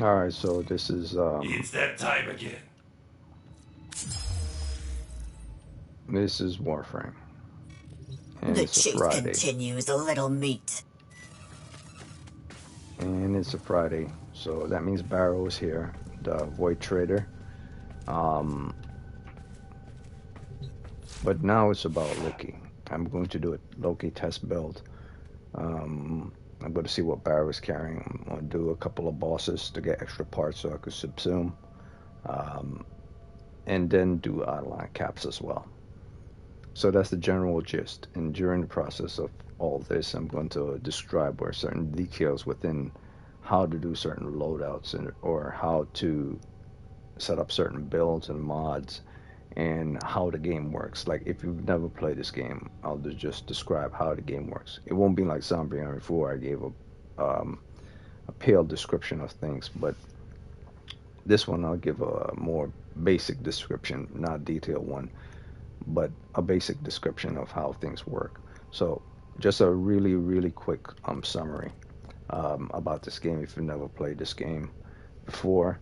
All right, so this is It's that time again. Warframe, and The it's a chase Friday, continues, a little meat. so that means Barrow is here, the Void Trader. Um, but now it's about Loki. I'm going to do a Loki test build. Um, I'm going to see what Barrow is carrying. I'm going to do a couple of bosses to get extra parts so I could subsume, um, and then do Eidolon caps as well. So that's the general gist. And during the process of all this, I'm going to describe where certain details within how to do certain loadouts or how to set up certain builds and mods and how the game works. Like if you've never played this game, I'll just describe how the game works. It won't be like Zombie Army 4. I gave a pale description of things, but this one I'll give a more basic description, not detailed one, but a basic description of how things work. So, just a really, really quick summary about this game if you've never played this game before.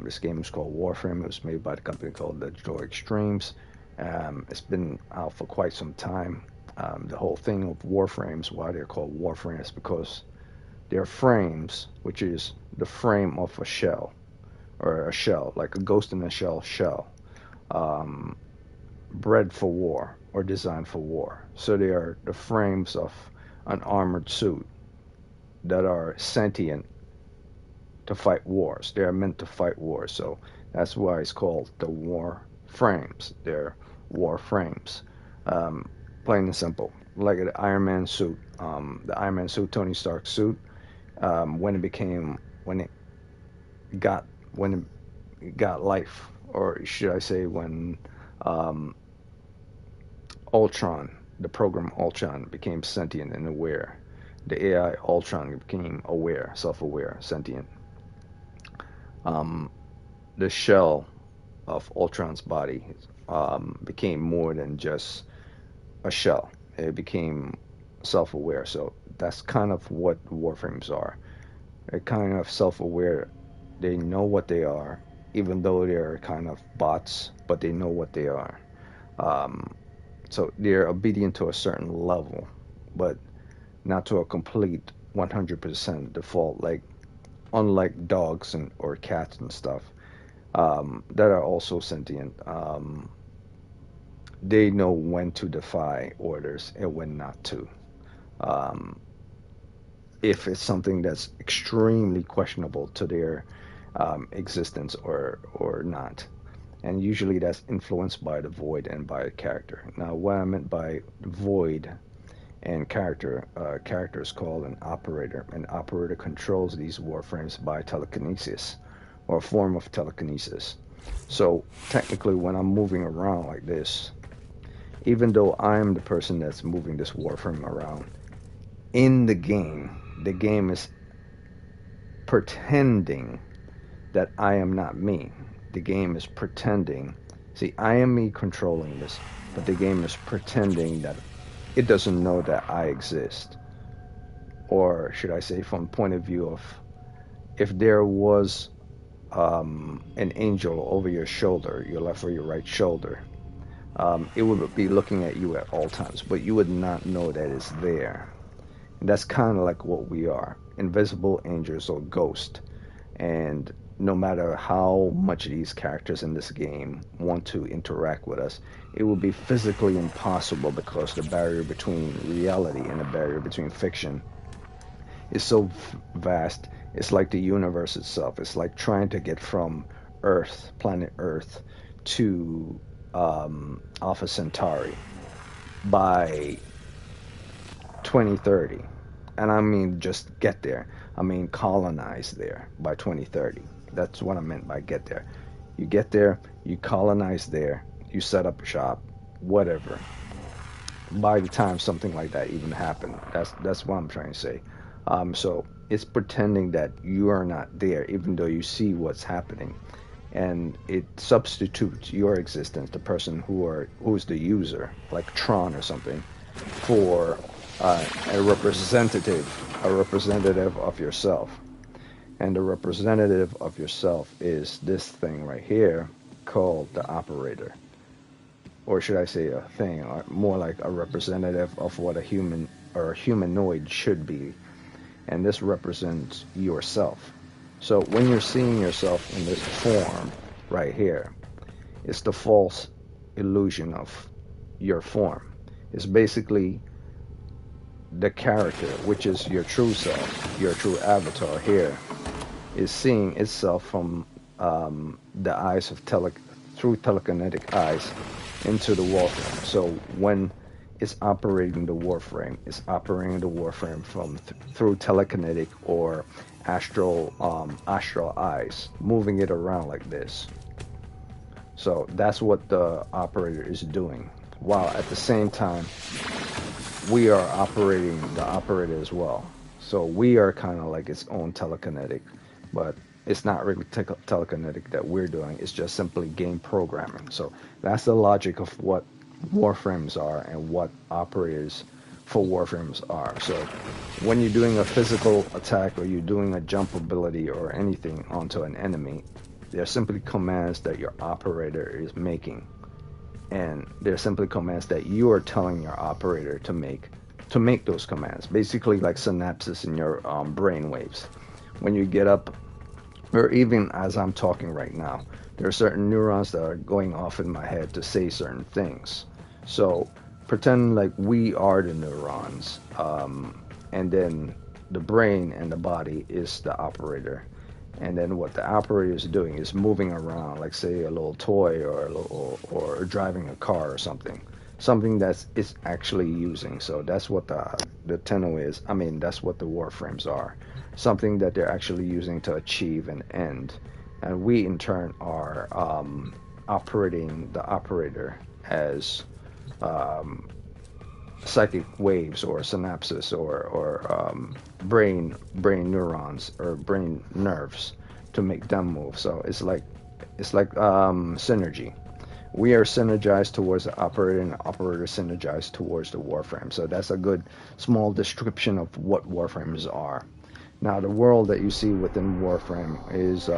This game is called Warframe. It was made by the company called Digital Extremes. It's been out for quite some time. The whole thing of Warframes, why they're called Warframes, because they're frames, which is the frame of a shell, or a shell, like a ghost in a shell. Um, Bred for war or designed for war. So they are the frames of an armored suit that are sentient to fight wars. They are meant to fight wars. So that's why it's called the war frames. They're war frames. Um, Plain and simple. Like the Iron Man suit. The Iron Man suit, Tony Stark suit, when it became, got, when it got life, or should I say when um, Ultron, the program Ultron, became sentient and aware. The AI Ultron became aware, self-aware, sentient. Um, the shell of Ultron's body became more than just a shell. It became self-aware. So that's kind of what warframes are. They're kind of self-aware. They know what they are, even though they're kind of bots, but they know what they are. Um, so they're obedient to a certain level, but not to a complete 100% default, like unlike dogs and or cats and stuff that are also sentient. They know when to defy orders and when not to. Um, if it's something that's extremely questionable to their existence or not, and usually that's influenced by the void and by the character. Now, what I meant by void and character is called an operator. An operator controls these warframes by telekinesis or a form of telekinesis. So technically, when I'm moving around like this, even though I'm the person that's moving this warframe around in the game is pretending that I am not me. The game is pretending. See, I am me controlling this, but the game is pretending that it doesn't know that I exist. Or should I say, from point of view of if there was an angel over your shoulder, your left or your right shoulder, it would be looking at you at all times, but you would not know that it's there. And that's kind of like what we are, invisible angels or ghosts. And no matter how much these characters in this game want to interact with us, it will be physically impossible because the barrier between reality and the barrier between fiction is so vast. It's like the universe itself. It's like trying to get from Earth, planet Earth, to Alpha Centauri by 2030. And I mean just get there. I mean colonize there by 2030. That's what I meant by get there. You get there, you colonize there, you set up a shop, whatever. By the time something like that even happened, that's what I'm trying to say. So it's pretending that you are not there, even though you see what's happening, and it substitutes your existence, the person who's the user, like Tron or something, for a representative of yourself. And the representative of yourself is this thing right here called the operator. Or should I say a thing, or more like a representative of what a human or a humanoid should be. And this represents yourself. So when you're seeing yourself in this form right here, it's the false illusion of your form. It's basically the character, which is your true self, your true avatar here, is seeing itself from the eyes of through telekinetic eyes into the Warframe. So when it's operating the Warframe from through telekinetic or astral eyes, moving it around like this. So that's what the operator is doing, while at the same time we are operating the operator as well. So we are kind of like its own telekinetic, but it's not really telekinetic that we're doing. It's just simply game programming. So that's the logic of what Warframes are and what operators for Warframes are. So when you're doing a physical attack or you're doing a jump ability or anything onto an enemy, they're simply commands that your operator is making. And they're simply commands that you are telling your operator to make those commands. Basically like synapses in your brain waves. When you get up, or even as I'm talking right now, there are certain neurons that are going off in my head to say certain things. So pretend like we are the neurons, and then the brain and the body is the operator. And then what the operator is doing is moving around, like say a little toy or driving a car or something that it's actually using. So that's what the Tenno is. I mean, that's what the Warframes are. Something that they're actually using to achieve an end. And we in turn are operating the operator as psychic waves or synapses or brain neurons or brain nerves to make them move. So it's like synergy. We are synergized towards the operator, and the operator synergized towards the Warframe. So that's a good small description of what Warframes are. Now the world that you see within Warframe is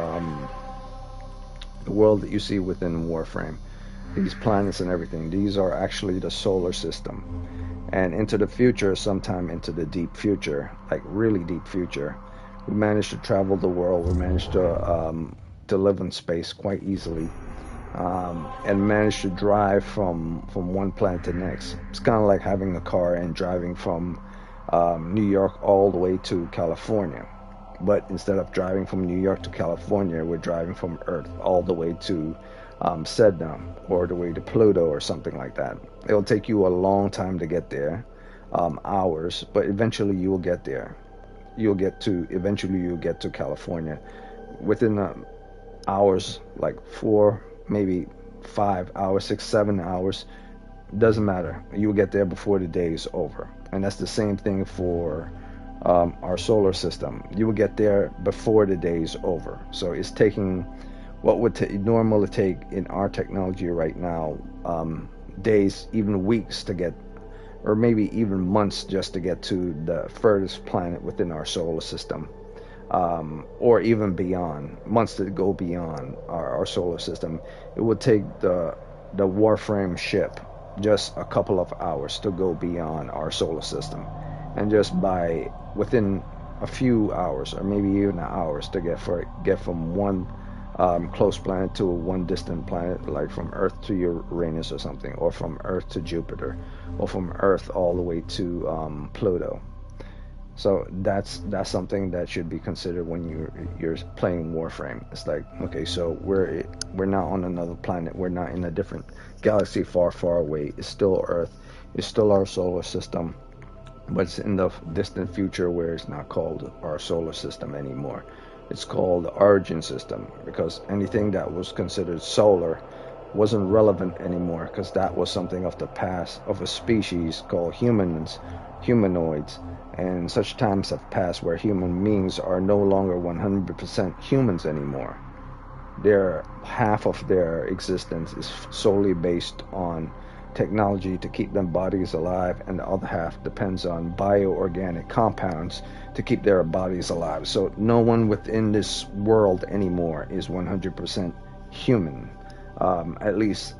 these planets and everything. These are actually the solar system. And into the future, sometime into the deep future, like really deep future, we managed to travel the world. We managed to live in space quite easily, and managed to drive from one planet to the next. It's kind of like having a car and driving from New York all the way to California. But instead of driving from New York to California, we're driving from Earth all the way to Sedna or the way to Pluto or something like that. It'll take you a long time to get there, hours, but eventually you will get there. Eventually you'll get to California within hours, like 4, maybe 5 hours, 6, 7 hours. Doesn't matter. You'll get there before the day is over. And that's the same thing for our solar system. You will get there before the day is over. So it's taking what would normally take in our technology right now days, even weeks to get, or maybe even months just to get to the furthest planet within our solar system, or even beyond, months to go beyond our solar system. It would take the Warframe ship just a couple of hours to go beyond our solar system, and just within a few hours or maybe even hours to get from one close planet to one distant planet, like from Earth to Uranus or something, or from Earth to Jupiter, or from Earth all the way to Pluto. So that's something that should be considered when you're playing Warframe. It's like, okay, so we're not on another planet. We're not in a different galaxy far, far away. It's still Earth. It's still our solar system, but it's in the distant future where it's not called our solar system anymore. It's called the origin system, because anything that was considered solar wasn't relevant anymore, because that was something of the past of a species called humanoids, and such times have passed where human beings are no longer 100% humans anymore. Half of their existence is solely based on technology to keep them bodies alive, and the other half depends on bioorganic compounds to keep their bodies alive. So no one within this world anymore is 100% human. At least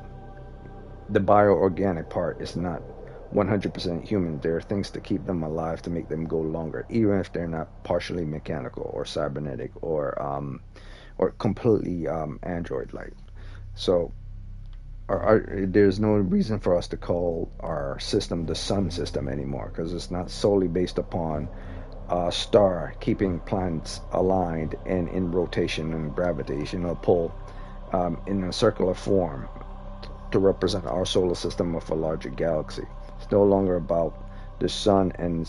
the bioorganic part is not 100% human. There are things to keep them alive to make them go longer, even if they're not partially mechanical or cybernetic or completely android-like. So there's no reason for us to call our system the sun system anymore, because it's not solely based upon a star keeping planets aligned and in rotation and gravitational pull in a circular form to represent our solar system of a larger galaxy. It's no longer about the sun and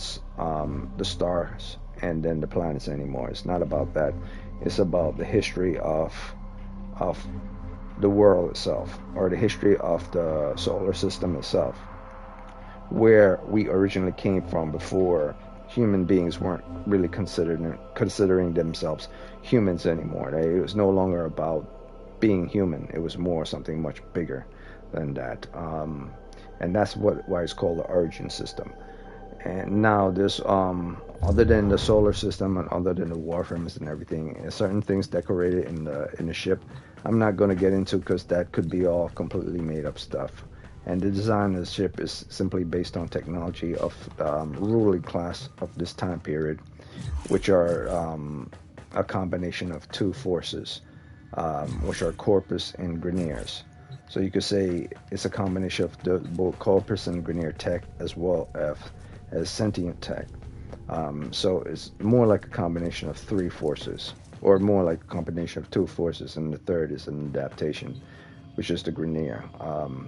the stars and then the planets anymore. It's not about that. It's about the history of the world itself, or the history of the solar system itself, where we originally came from before human beings weren't really considering themselves humans anymore. It was no longer about being human. It was more something much bigger than that, and that's why it's called the origin system. And now there's other than the solar system and other than the warframes and everything, certain things decorated in the ship I'm not going to get into, because that could be all completely made up stuff. And the design of the ship is simply based on technology of ruling class of this time period, which are a combination of two forces, which are Corpus and Grineers. So you could say it's a combination of both Corpus and Grineer tech, as well as sentient tech. So it's more like a combination of three forces, or more like a combination of two forces, and the third is an adaptation, which is the Grineer.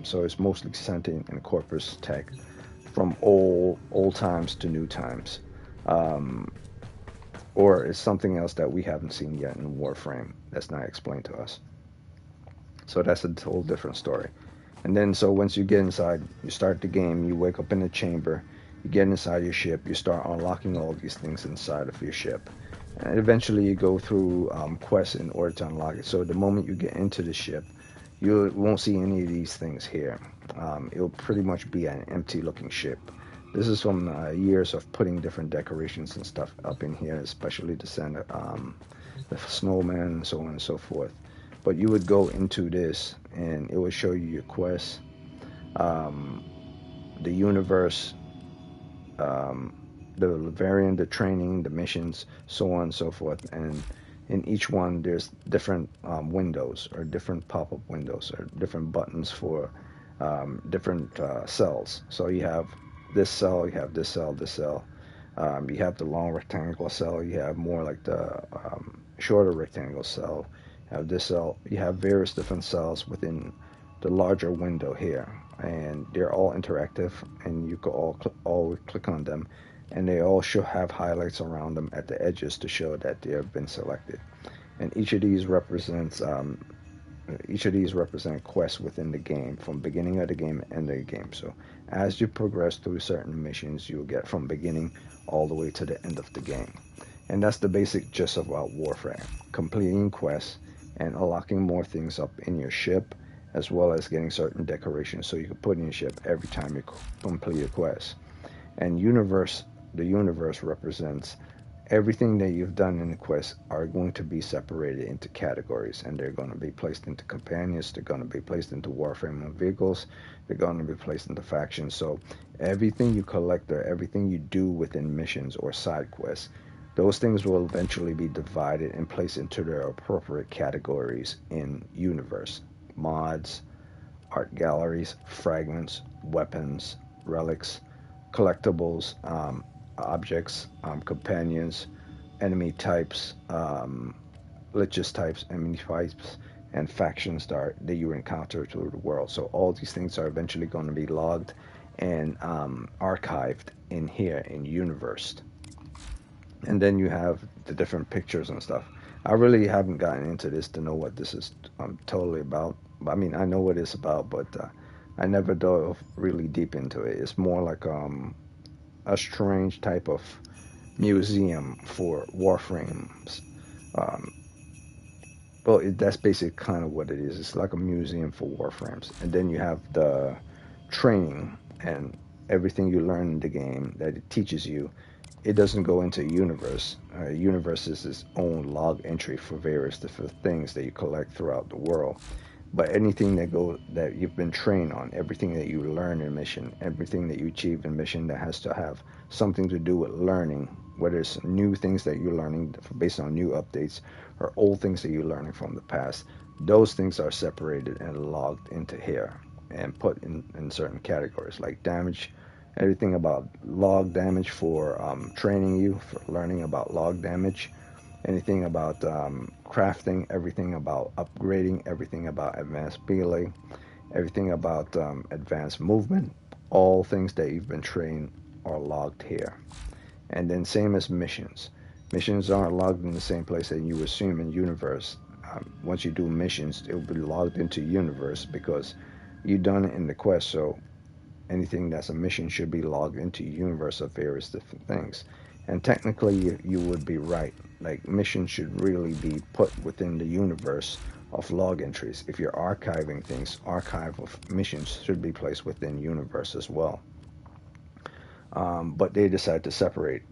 So it's mostly sentient and Corpus tech from old times to new times. Or it's something else that we haven't seen yet in Warframe that's not explained to us. So that's a whole different story. And then, so once you get inside, you start the game, you wake up in a chamber, you get inside your ship, you start unlocking all these things inside of your ship. And eventually you go through quests in order to unlock it. So the moment you get into the ship, you won't see any of these things here. It'll pretty much be an empty looking ship. This is from years of putting different decorations and stuff up in here, especially the Santa, the snowman, and so on and so forth. But you would go into this, and it would show you your quests, the universe, the variant, the training, the missions, so on and so forth. And in each one, there's different windows, or different pop-up windows, or different buttons for different cells. So you have this cell, you have this cell, this cell. You have the long rectangular cell, you have more like the shorter rectangular cell. You have this cell, you have various different cells within the larger window here, and they're all interactive, and you can all click on them, and they all should have highlights around them at the edges to show that they have been selected. And each of these represent quests within the game, from beginning of the game and end of the game. So as you progress through certain missions, you'll get from beginning all the way to the end of the game. And that's the basic gist about Warframe: completing quests and unlocking more things up in your ship, as well as getting certain decorations so you can put in your ship every time you complete a quest. And the universe represents everything that you've done in the quest are going to be separated into categories, and they're going to be placed into companions, they're going to be placed into Warframe and vehicles, they're going to be placed into factions. So everything you collect, or everything you do within missions or side quests, those things will eventually be divided and placed into their appropriate categories in universe: mods, art galleries, fragments, weapons, relics, collectibles, objects, companions, enemy types, liches types, enemy types, and factions that you encounter through the world. So all these things are eventually going to be logged and archived in here in universe. And then you have the different pictures and stuff. I really haven't gotten into this to know what this is totally about. I mean, I know what it's about, but I never dove really deep into it. It's more like a strange type of museum for Warframes. Well, that's basically kind of what it is. It's like a museum for Warframes. And then you have the training and everything you learn in the game that it teaches you, it doesn't go into a universe. A universe is its own log entry for various different things that you collect throughout the world. But anything that you've been trained on, everything that you learn in mission, everything that you achieve in mission that has to have something to do with learning, whether it's new things that you're learning based on new updates or old things that you're learning from the past, those things are separated and logged into here and put in certain categories like damage. Everything about log damage for training you, for learning about log damage, anything about crafting, everything about upgrading, everything about advanced melee, everything about advanced movement, all things that you've been trained are logged here. And then same as missions. Missions aren't logged in the same place that you assume in universe. Once you do missions, it will be logged into universe because you've done it in the quest. So anything that's a mission should be logged into universe of various different things. And technically, you would be right. Like missions should really be put within the universe of log entries. If you're archiving things, archive of missions should be placed within universe as well. But they decided to separate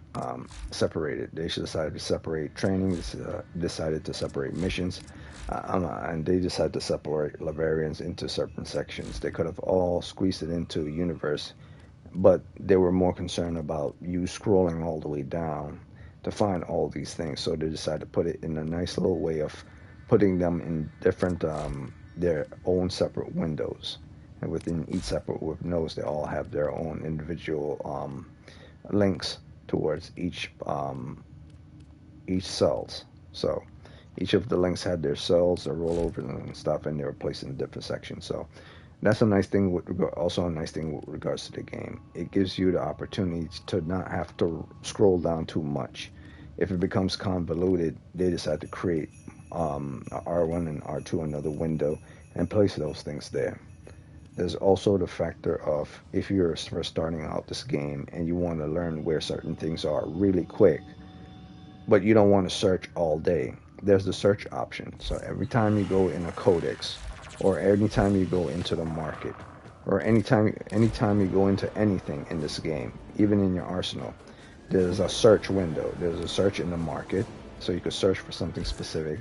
it. They decided to separate training. Decided to separate missions, and they decided to separate Lavarians into certain sections. They could have all squeezed it into a universe, but they were more concerned about you scrolling all the way down to find all these things. So they decided to put it in a nice little way of putting them in different their own separate windows. And within each separate windows, they all have their own individual links towards each cells. So each of the links had their cells, their rollovers and stuff, and they were placed in different sections. So that's a nice thing also a nice thing with regards to the game. It gives you the opportunity to not have to scroll down too much. If it becomes convoluted, they decide to create R1 and R2, another window, and place those things there. There's also the factor of if you're first starting out this game and you want to learn where certain things are really quick, but you don't want to search all day. There's the search option. So every time you go in a codex, or anytime you go into the market, or anytime you go into anything in this game, even in your arsenal, there's a search window. There's a search in the market, so you could search for something specific.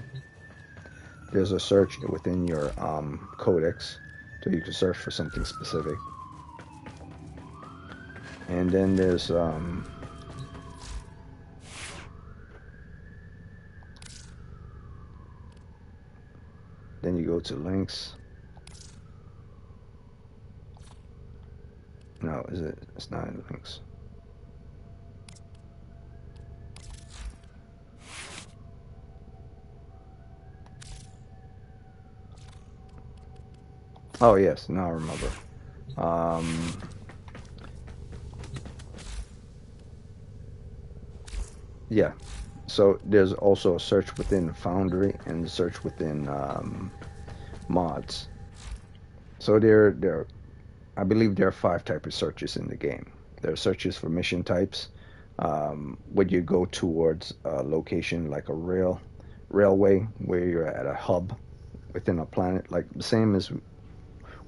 There's a search within your codex, so you can search for something specific. And then there's then you go to links. No, is it? It's not in links. Oh yes, now I remember. Yeah. So there's also a search within Foundry and a search within mods. So I believe there are 5 types of searches in the game. There are searches for mission types. When you go towards a location like a railway, where you're at a hub within a planet, like the same as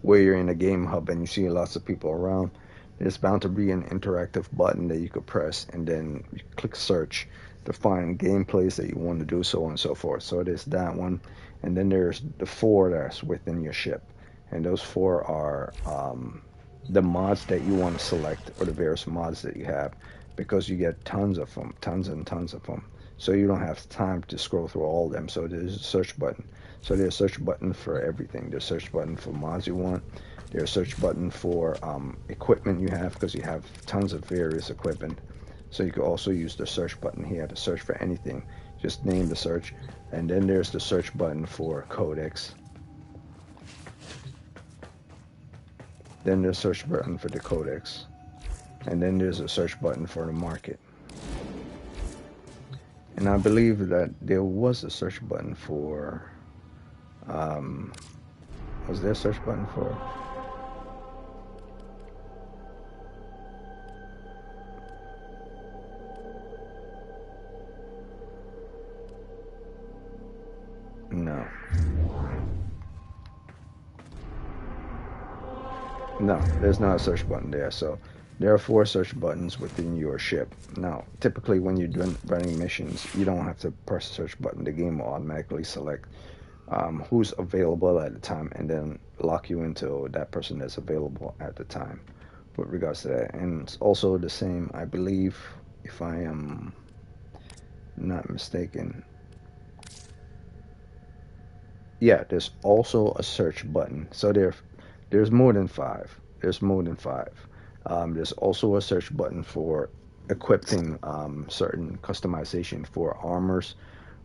where you're in a game hub and you see lots of people around, there's bound to be an interactive button that you could press, and then you click search to find gameplays that you want to do, so on and so forth. So there's that one, and then there's the 4 that's within your ship, and those 4 are the mods that you want to select, or the various mods that you have, because you get tons of them, tons and tons of them. So you don't have time to scroll through all of them. So there's a search button. So there's a search button for everything. There's a search button for mods you want. There's a search button for equipment you have, because you have tons of various equipment. So you can also use the search button here to search for anything. Just name the search. And then there's the search button for codex. Then there's a search button for the codex. And then there's a search button for the market. And I believe that there was a search button for, was there a search button for? No. No, there's not a search button there. So there are 4 search buttons within your ship. Now, typically when you're running missions, you don't have to press the search button. The game will automatically select who's available at the time and then lock you into that person that's available at the time with regards to that. And it's also the same, I believe, if I am not mistaken. Yeah, there's also a search button. So there's more than 5. There's more than 5. There's also a search button for equipping certain customization for armors,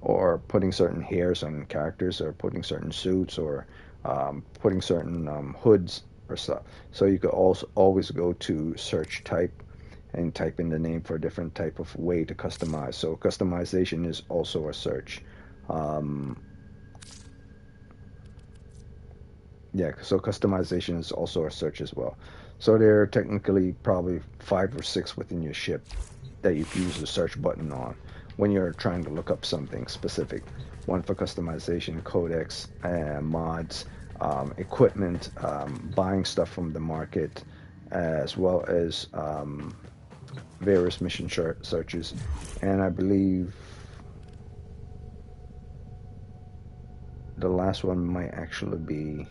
or putting certain hairs on characters, or putting certain suits, or putting certain hoods or stuff. So you could also always go to search type and type in the name for a different type of way to customize. So customization is also a search. Um, Yeah, so customization is also a search as well. So there are technically probably 5 or 6 within your ship that you can use the search button on when you're trying to look up something specific. One for customization, codex, mods, equipment, buying stuff from the market, as well as various mission searches. And I believe the last one might actually be.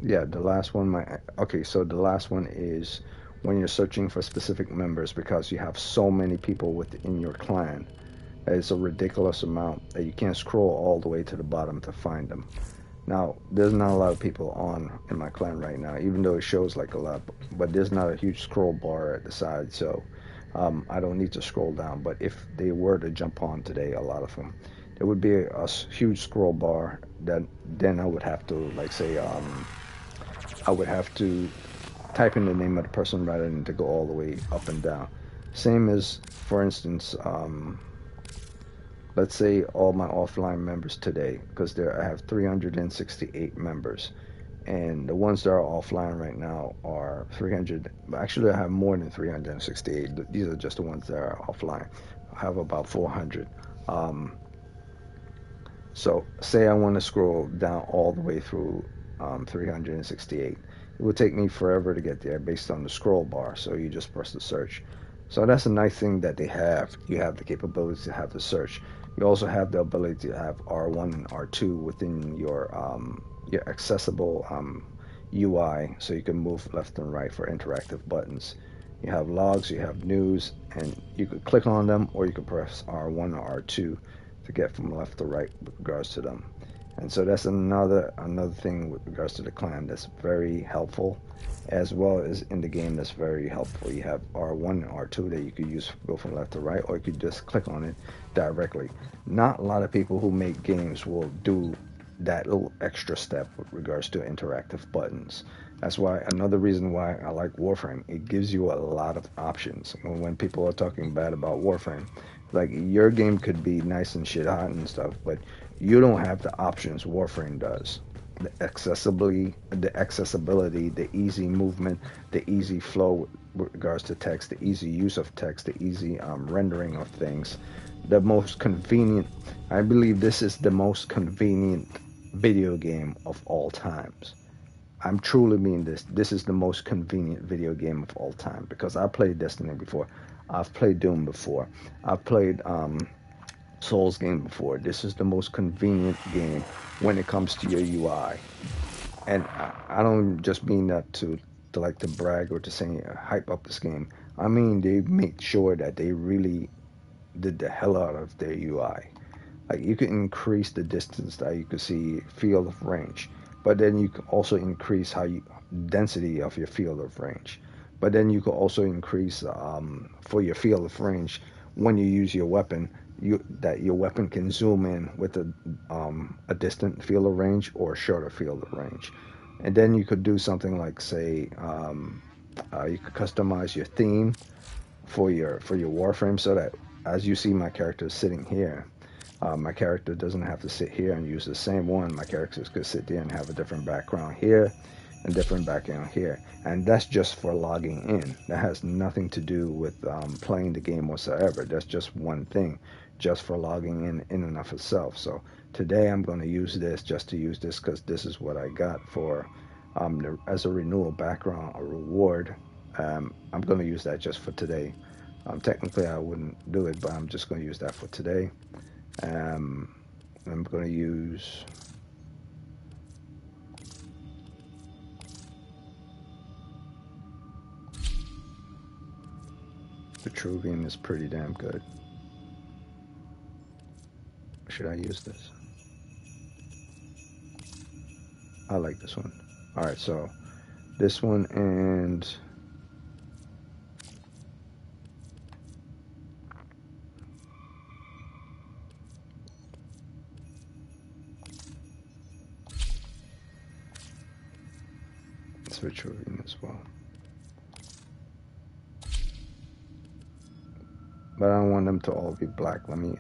Yeah, the last one might. Okay, so the last one is when you're searching for specific members because you have so many people within your clan. It's a ridiculous amount that you can't scroll all the way to the bottom to find them. Now, there's not a lot of people on in my clan right now, even though it shows like a lot, but there's not a huge scroll bar at the side, so I don't need to scroll down. But if they were to jump on today, a lot of them, there would be a huge scroll bar that then I would have to, like, say, I would have to type in the name of the person rather than to go all the way up and down. Same as, for instance, let's say all my offline members today, because there I have 368 members, and the ones that are offline right now are 300. Actually, I have more than 368. These are just the ones that are offline. I have about 400. Um, so say I want to scroll down all the way through 368. It would take me forever to get there based on the scroll bar. So you just press the search. So that's a nice thing that they have. You have the capability to have the search. You also have the ability to have R1 and R2 within your accessible UI, so you can move left and right for interactive buttons. You have logs, you have news, and you could click on them, or you could press R1 or R2 to get from left to right with regards to them. And so that's another thing with regards to the clan that's very helpful, as well as in the game that's very helpful. You have R1 and R2 that you could use to go from left to right, or you could just click on it directly. Not a lot of people who make games will do that little extra step with regards to interactive buttons. That's why another reason why I like Warframe. It gives you a lot of options. When people are talking bad about Warframe, like, your game could be nice and shit hot and stuff, but you don't have the options Warframe does. The accessibility, the easy movement, the easy flow with regards to text, the easy use of text, the easy rendering of things, the most convenient. I believe this is the most convenient video game of all times. I'm truly mean this. This is the most convenient video game of all time because I played Destiny before. I've played Doom before. I've played Souls game before. This is the most convenient game when it comes to your UI. And I don't just mean that to like to brag or to say hype up this game. I mean they make sure that they really did the hell out of their UI. Like, you can increase the distance that you can see field of range, but then you can also increase how you density of your field of range. But then you can also increase for your field of range when you use your weapon. That your weapon can zoom in with a distant field of range or a shorter field of range, and then you could do something like, say, you could customize your theme for your Warframe so that as you see my character sitting here, my character doesn't have to sit here and use the same one. My characters could sit there and have a different background here, a different background here. And that's just for logging in. That has nothing to do with playing the game whatsoever. That's just one thing, just for logging in and of itself. So today I'm going to use this just to use this because this is what I got for as a renewal background, a reward. I'm going to use that just for today. Technically, I wouldn't do it, but I'm just going to use that for today. Um, I'm going to use Vitruvian is pretty damn good. Should I use this? I like this one. All right, so this one and it's Vitruvian as well. But I don't want them to all be black. I want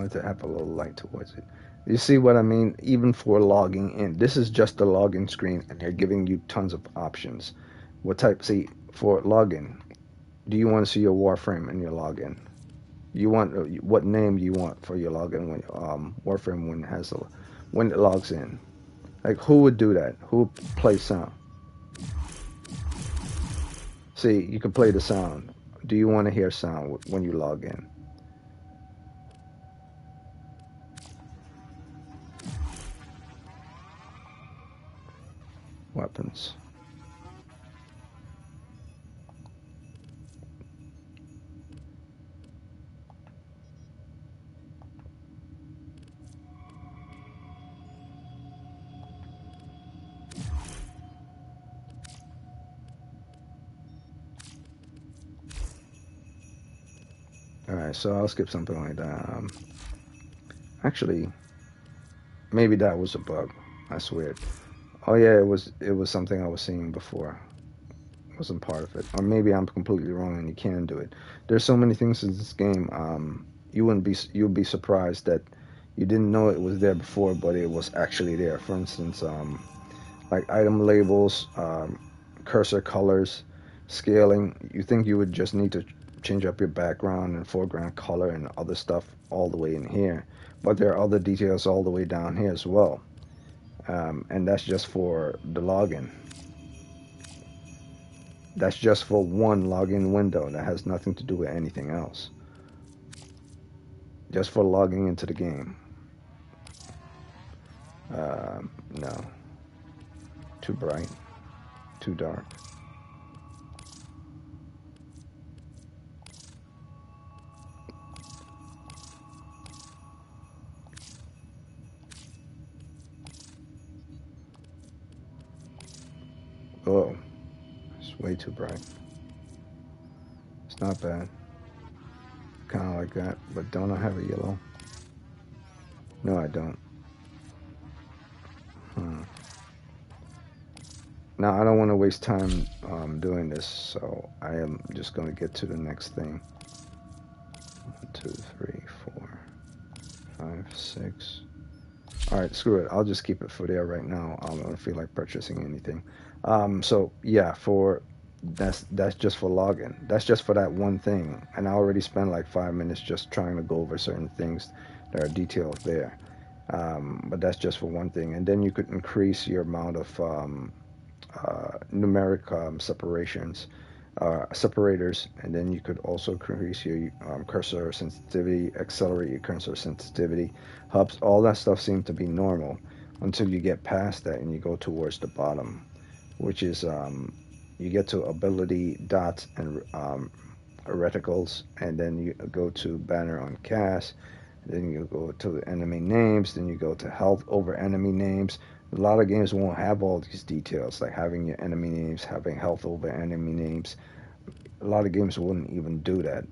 it to have a little light towards it. You see what I mean? Even for logging in. This is just the login screen, and they're giving you tons of options. What type? See, for login, do you want to see your Warframe in your login? You want what name you want for your login when Warframe when it logs in? Like who would do that? Who would play sound? See, you can play the sound. Do you want to hear sound when you log in? Weapons. Alright, so I'll skip something like that. Actually, maybe that was a bug. That's weird. Oh yeah, it was something I was seeing before. It wasn't part of it. Or maybe I'm completely wrong and you can do it. There's so many things in this game. You'd be surprised that you didn't know it was there before, but it was actually there. For instance, like item labels, cursor colors, scaling. You think you would just need to change up your background and foreground color and other stuff all the way in here, but there are other details all the way down here as well, and that's just for the login. That's just for one login window. That has nothing to do with anything else. Just for logging into the game. No. Too bright. Too dark. Oh, it's way too bright. It's not bad. Kind of like that, but don't I have a yellow? No, I don't. Now, I don't want to waste time doing this, so I am just going to get to the next thing. 1, 2, 3, 4, 5, 6. Alright, screw it. I'll just keep it for there right now. I don't feel like purchasing anything. So, yeah, that's just for login. That's just for that one thing. And I already spent like 5 minutes just trying to go over certain things that are detailed there. But that's just for one thing. And then you could increase your amount of numeric separators, and then you could also increase your cursor sensitivity, accelerate your cursor sensitivity, hubs. All that stuff seems to be normal until you get past that and you go towards the bottom, which is you get to ability dots and reticles, and then you go to banner on cast, then you go to the enemy names, then you go to health over enemy names. A lot of games won't have all these details, like having your enemy names, having health over enemy names. A lot of games wouldn't even do that,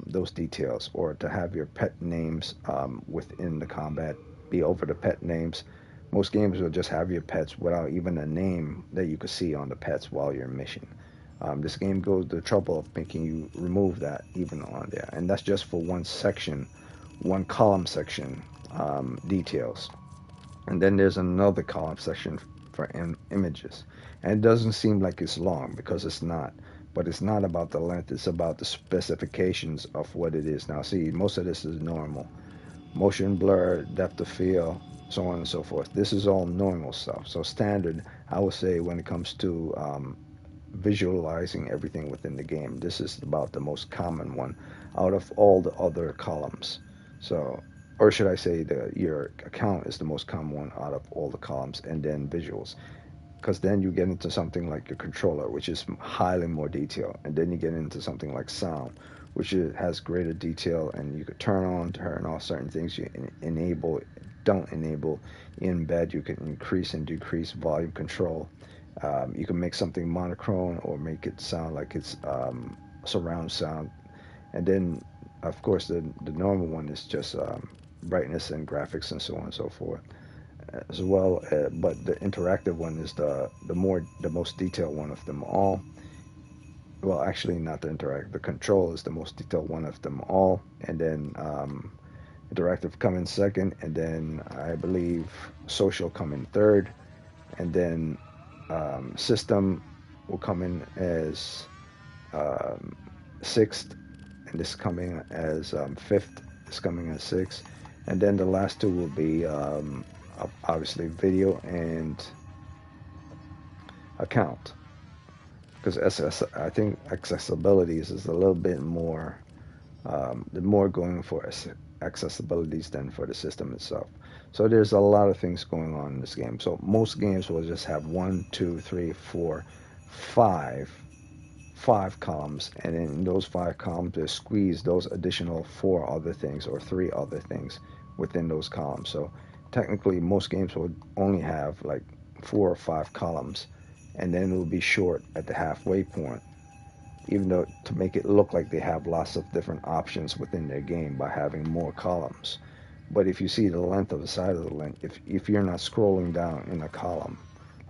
those details, or to have your pet names within the combat be over the pet names. Most games will just have your pets without even a name that you could see on the pets while you're in mission. This game goes to the trouble of making you remove that even on there, and that's just for one section, one column section details. And then there's another column section for images. And it doesn't seem like it's long because it's not. But it's not about the length, it's about the specifications of what it is. Now, see, most of this is normal. Motion blur, depth of field, so on and so forth. This is all normal stuff. So standard, I would say, when it comes to visualizing everything within the game, this is about the most common one out of all the other columns. So, or should I say, your account is the most common one out of all the columns, and then visuals. Because then you get into something like your controller, which is highly more detailed, and then you get into something like sound, which has greater detail, and you could turn off certain things. You enable, don't enable. In bed, you can increase and decrease volume control. You can make something monochrome or make it sound like it's surround sound. And then, of course, the normal one is just brightness and graphics and so on and so forth as well. But the interactive one is the most detailed one of them all. Well, actually, not the interactive. The control is the most detailed one of them all, and then interactive come in second, and then I believe social come in third, and then system will come in as um, sixth, and this coming as fifth. This coming as sixth, and then the last two will be obviously video and account. Because I think accessibility is a little bit more, the more going for accessibilities than for the system itself. So there's a lot of things going on in this game. So most games will just have one, two, three, four, five columns, and in those five columns they squeeze those additional four other things or three other things within those columns. So technically most games will only have like 4 or 5 columns, and then it will be short at the halfway point, even though to make it look like they have lots of different options within their game by having more columns. But if you see the length of the side of the length, if you're not scrolling down in a column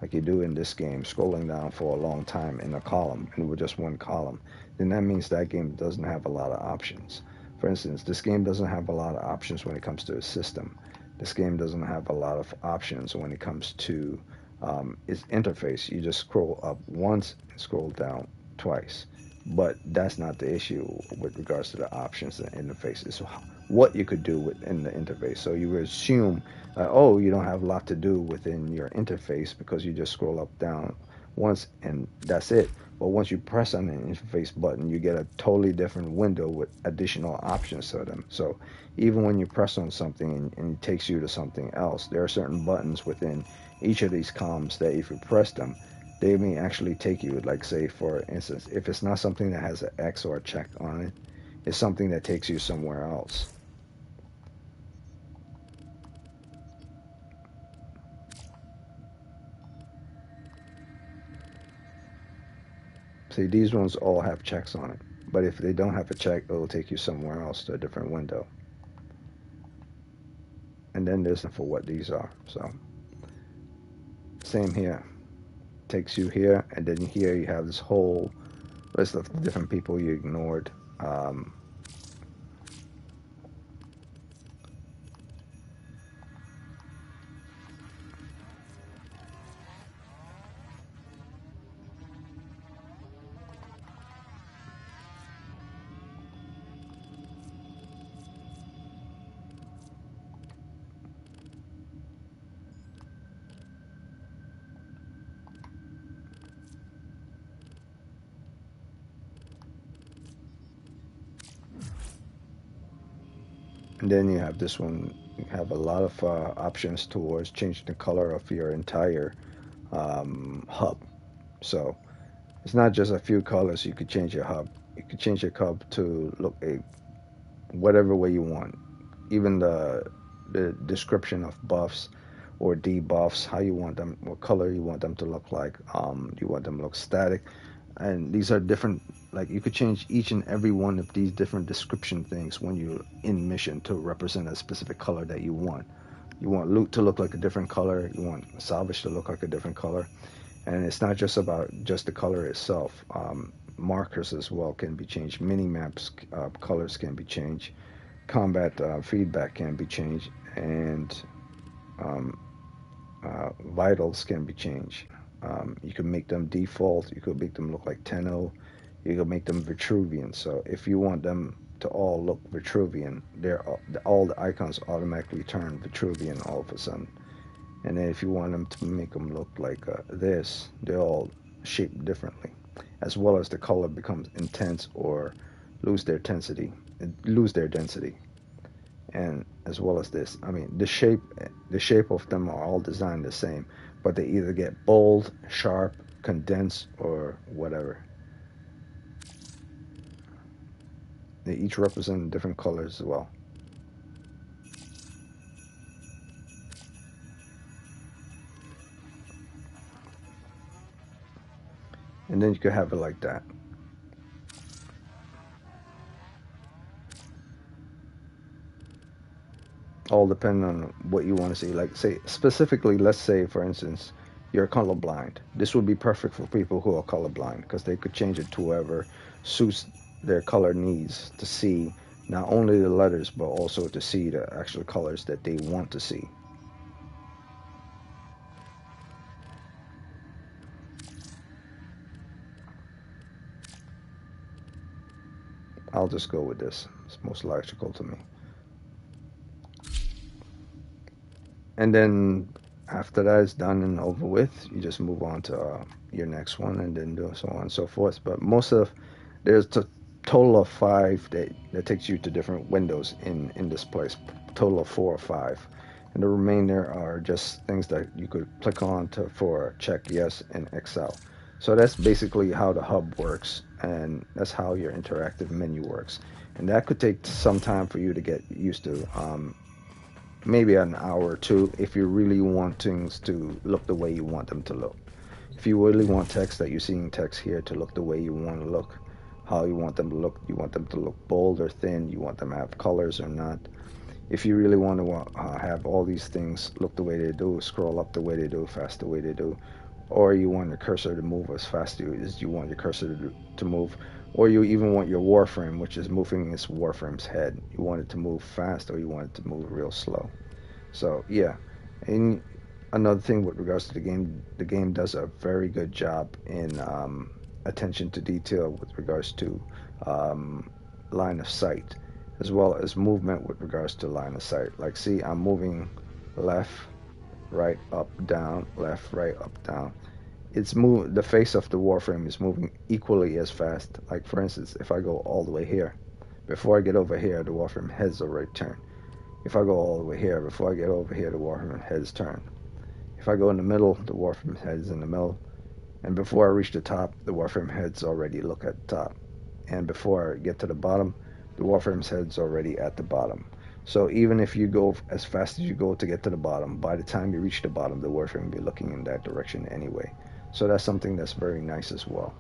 like you do in this game, scrolling down for a long time in a column and with just one column, then that means that game doesn't have a lot of options. For instance, this game doesn't have a lot of options when it comes to a system. This game doesn't have a lot of options when it comes to its interface. You just scroll up once and scroll down twice. But that's not the issue with regards to the options and interface. It's what you could do within the interface. So you would assume, oh, you don't have a lot to do within your interface because you just scroll up down once and that's it. But once you press on an interface button, you get a totally different window with additional options to them. So even when you press on something and it takes you to something else, there are certain buttons within each of these columns that if you press them, they may actually take you, like say for instance, if it's not something that has an X or a check on it, it's something that takes you somewhere else. See, these ones all have checks on it, but if they don't have a check, it'll take you somewhere else to a different window. And then there's for what these are. So same here, takes you here, and then here you have this whole list of different people you ignored. And then you have this one. You have a lot of options towards changing the color of your entire hub. So it's not just a few colors. You could change your hub. You could change your hub to look a whatever way you want. Even the description of buffs or debuffs, how you want them, what color you want them to look like. You want them to look static, and these are different. Like you could change each and every one of these different description things when you're in mission to represent a specific color that you want. You want loot to look like a different color. You want salvage to look like a different color. And it's not just about just the color itself. Markers as well can be changed. Mini maps colors can be changed. Combat feedback can be changed, and vitals can be changed. You can make them default. You could make them look like Tenno. You could make them Vitruvian. So if you want them to all look Vitruvian, all the icons automatically turn Vitruvian all of a sudden. And then if you want them to make them look like this, they're all shaped differently, as well as the color becomes intense or lose their density, and as well as this. I mean, the shape of them are all designed the same, but they either get bold, sharp, condensed, or whatever. They each represent different colors as well. And then you could have it like that. All depending on what you want to see. Like, say, specifically, let's say, for instance, you're colorblind. This would be perfect for people who are colorblind because they could change it to whoever suits their color needs to see not only the letters but also to see the actual colors that they want to see. I'll just go with this. It's most logical to me. And then after that is done and over with, you just move on to your next one, and then do so on and so forth. But there's a total of 5 that takes you to different windows in this place. Total of 4 or 5, and the remainder are just things that you could click on for check yes and X out. So that's basically how the hub works, and that's how your interactive menu works. And that could take some time for you to get used to. Maybe an hour or two if you really want things to look the way you want them to look. If you really want text that you're seeing text here to look the way you want to look, how you want them to look, you want them to look bold or thin, you want them to have colors or not. If you really want to have all these things look the way they do, scroll up the way they do, fast the way they do, or you want your cursor to move as fast as you want your cursor to move, or you even want your Warframe, which is moving its Warframe's head. You want it to move fast or you want it to move real slow. So yeah, and another thing with regards to the game does a very good job in attention to detail with regards to line of sight, as well as movement with regards to line of sight. Like, see, I'm moving left, right, up, down, left, right, up, down. The face of the Warframe is moving equally as fast. Like, for instance, if I go all the way here, before I get over here, the Warframe head's already turned. If I go all the way here, before I get over here, the Warframe head's turned. If I go in the middle, the Warframe head's in the middle. And before I reach the top, the Warframe head's already look at the top. And before I get to the bottom, the Warframe's head's already at the bottom. So even if you go as fast as you go to get to the bottom, by the time you reach the bottom, the Warframe will be looking in that direction anyway. So that's something that's very nice as well.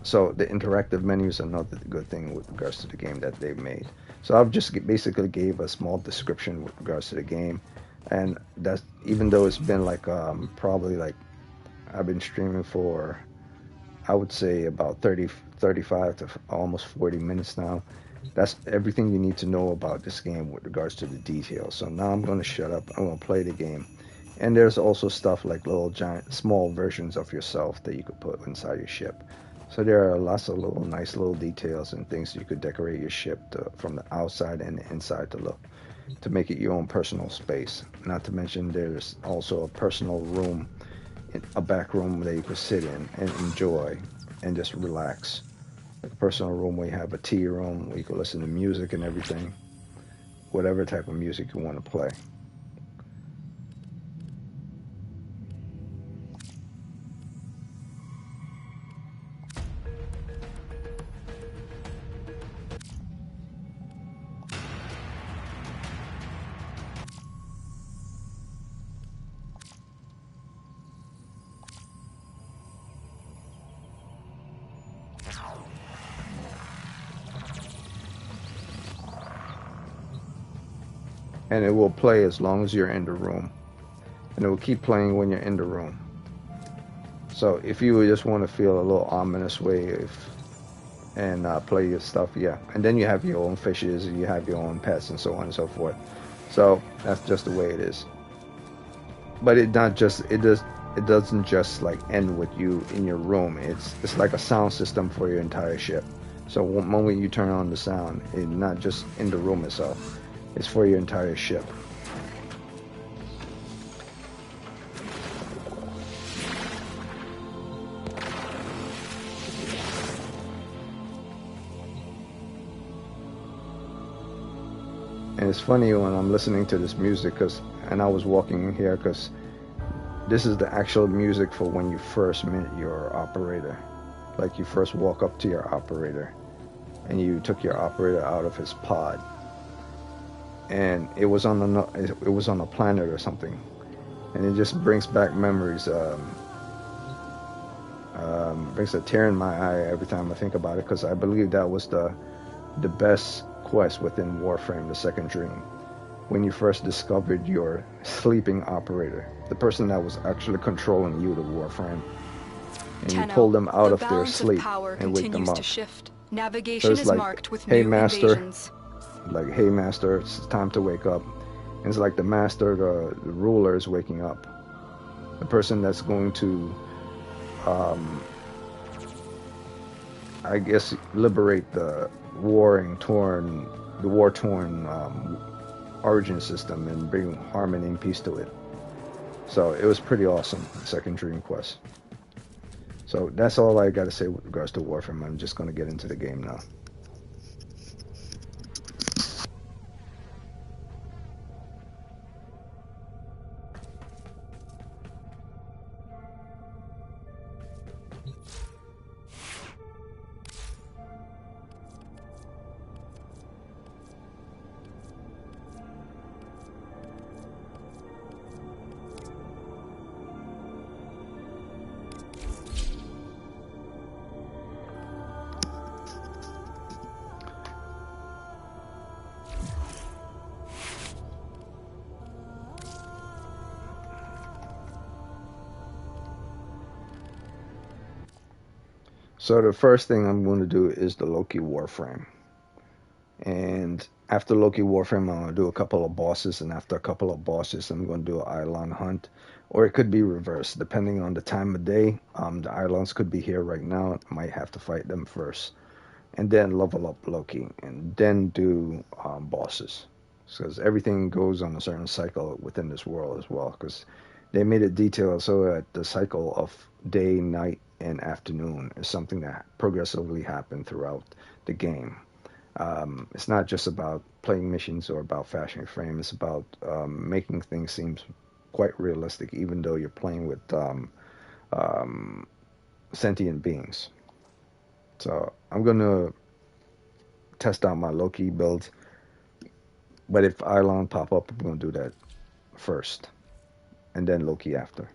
So the interactive menu is another good thing with regards to the game that they've made. So I've just basically gave a small description with regards to the game, and that's even though it's been like probably like I've been streaming for, I would say, about 35 to almost 40 minutes now. That's everything you need to know about this game with regards to the details. So now I'm going to shut up. I'm going to play the game. And there's also stuff like small versions of yourself that you could put inside your ship. So there are lots of nice little details and things you could decorate your ship from the outside and the inside to make it your own personal space. Not to mention there's also a personal room, a back room that you could sit in and enjoy and just relax. Like a personal room where you have a tea room where you can listen to music and everything, whatever type of music you want to play. And it will play as long as you're in the room, and it will keep playing when you're in the room. So if you just want to feel a little ominous wave and play your stuff, yeah. And then you have your own fishes, and you have your own pets, and so on and so forth. So that's just the way it is. but it doesn't just like end with you in your room. It's like a sound system for your entire ship. So one moment you turn on the sound, it's not just in the room itself, it's for your entire ship. And it's funny when I'm listening to this music, and I was walking in here because this is the actual music for when you first meet your operator. Like you first walk up to your operator and you took your operator out of his pod. And it was on a planet or something. And it just brings back memories. Brings a tear in my eye every time I think about it, because I believe that was the best quest within Warframe, the Second Dream. When you first discovered your sleeping operator, the person that was actually controlling you, the Warframe, and you pulled them out of their sleep and wake them up. Navigation so it's like, marked with hey new master, invasions. like, hey master, it's time to wake up. And it's like the master, the ruler is waking up. The person that's going to, I guess, liberate the war-torn origin system and bring harmony and peace to it. So it was pretty awesome, Second Dream Quest. So that's all I got to say with regards to Warframe. I'm just going to get into the game now. So the first thing I'm going to do is the Loki Warframe. And after Loki Warframe, I'm going to do a couple of bosses. And after a couple of bosses, I'm going to do an Eidolon hunt. Or it could be reversed, depending on the time of day. The Eidolons could be here right now. I might have to fight them first. And then level up Loki. And then do bosses. Because everything goes on a certain cycle within this world as well. Because they made it detailed so that the cycle of day, night, and afternoon is something that progressively happened throughout the game. It's not just about playing missions or about fashioning frame. It's about making things seem quite realistic, even though you're playing with sentient beings. So I'm going to test out my Loki build. But if Eidolon pop up, I'm going to do that first. And then Loki after.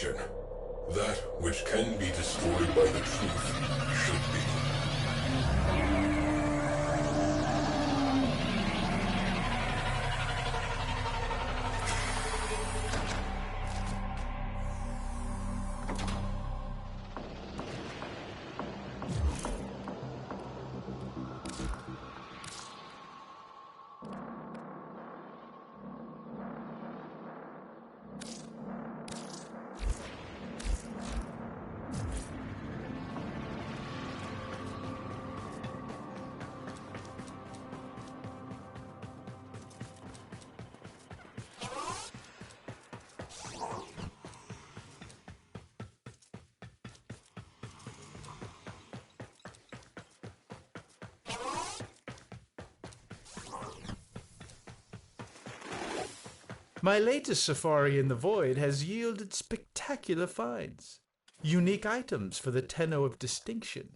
destruction. That which can be destroyed by the truth should be. My latest safari in the void has yielded spectacular finds. Unique items for the Tenno of distinction.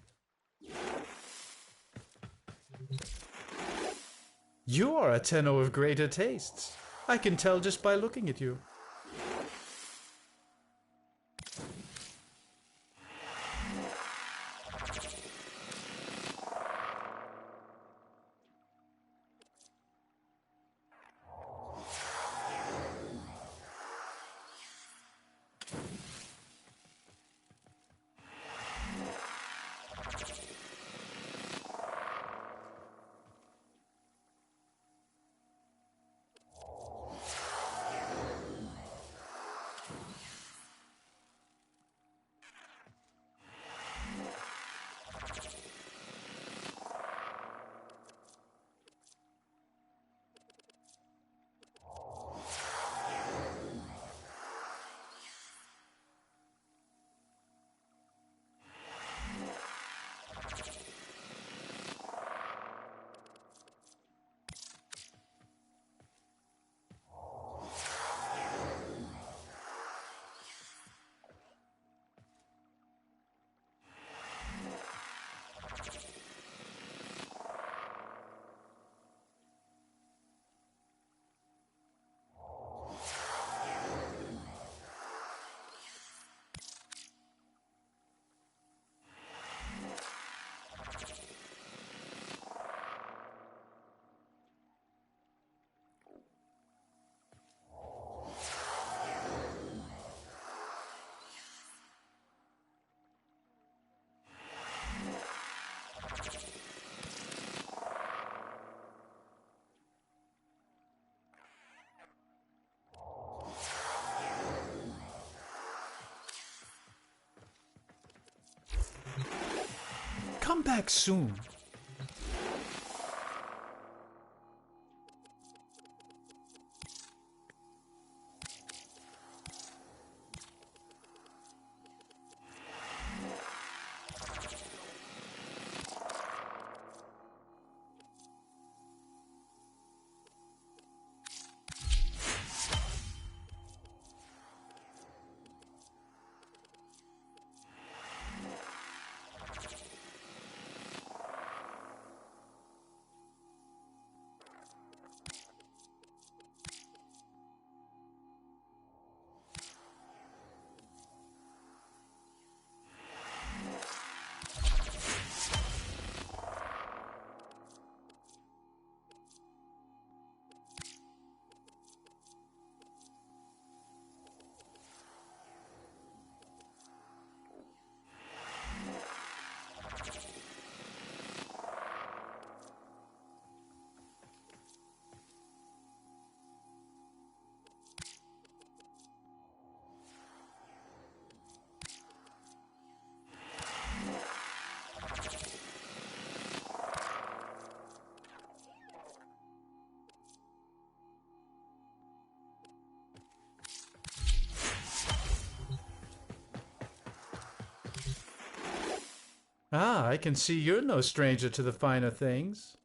You are a Tenno of greater tastes. I can tell just by looking at you. Come back soon. Ah, I can see you're no stranger to the finer things.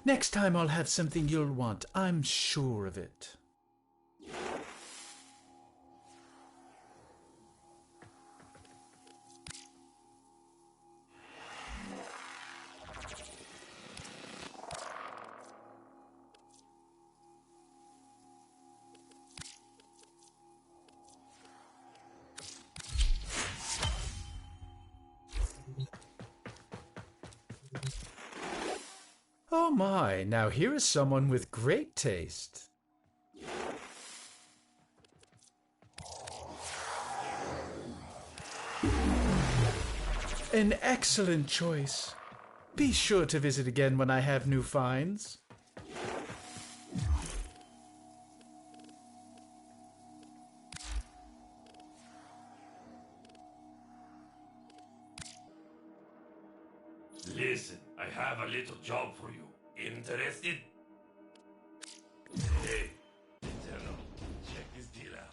Next time I'll have something you'll want. I'm sure of it. Oh my, now here is someone with great taste. An excellent choice. Be sure to visit again when I have new finds. Listen, I have a little job for you. Interested? Hey, Eternal, check this deal out.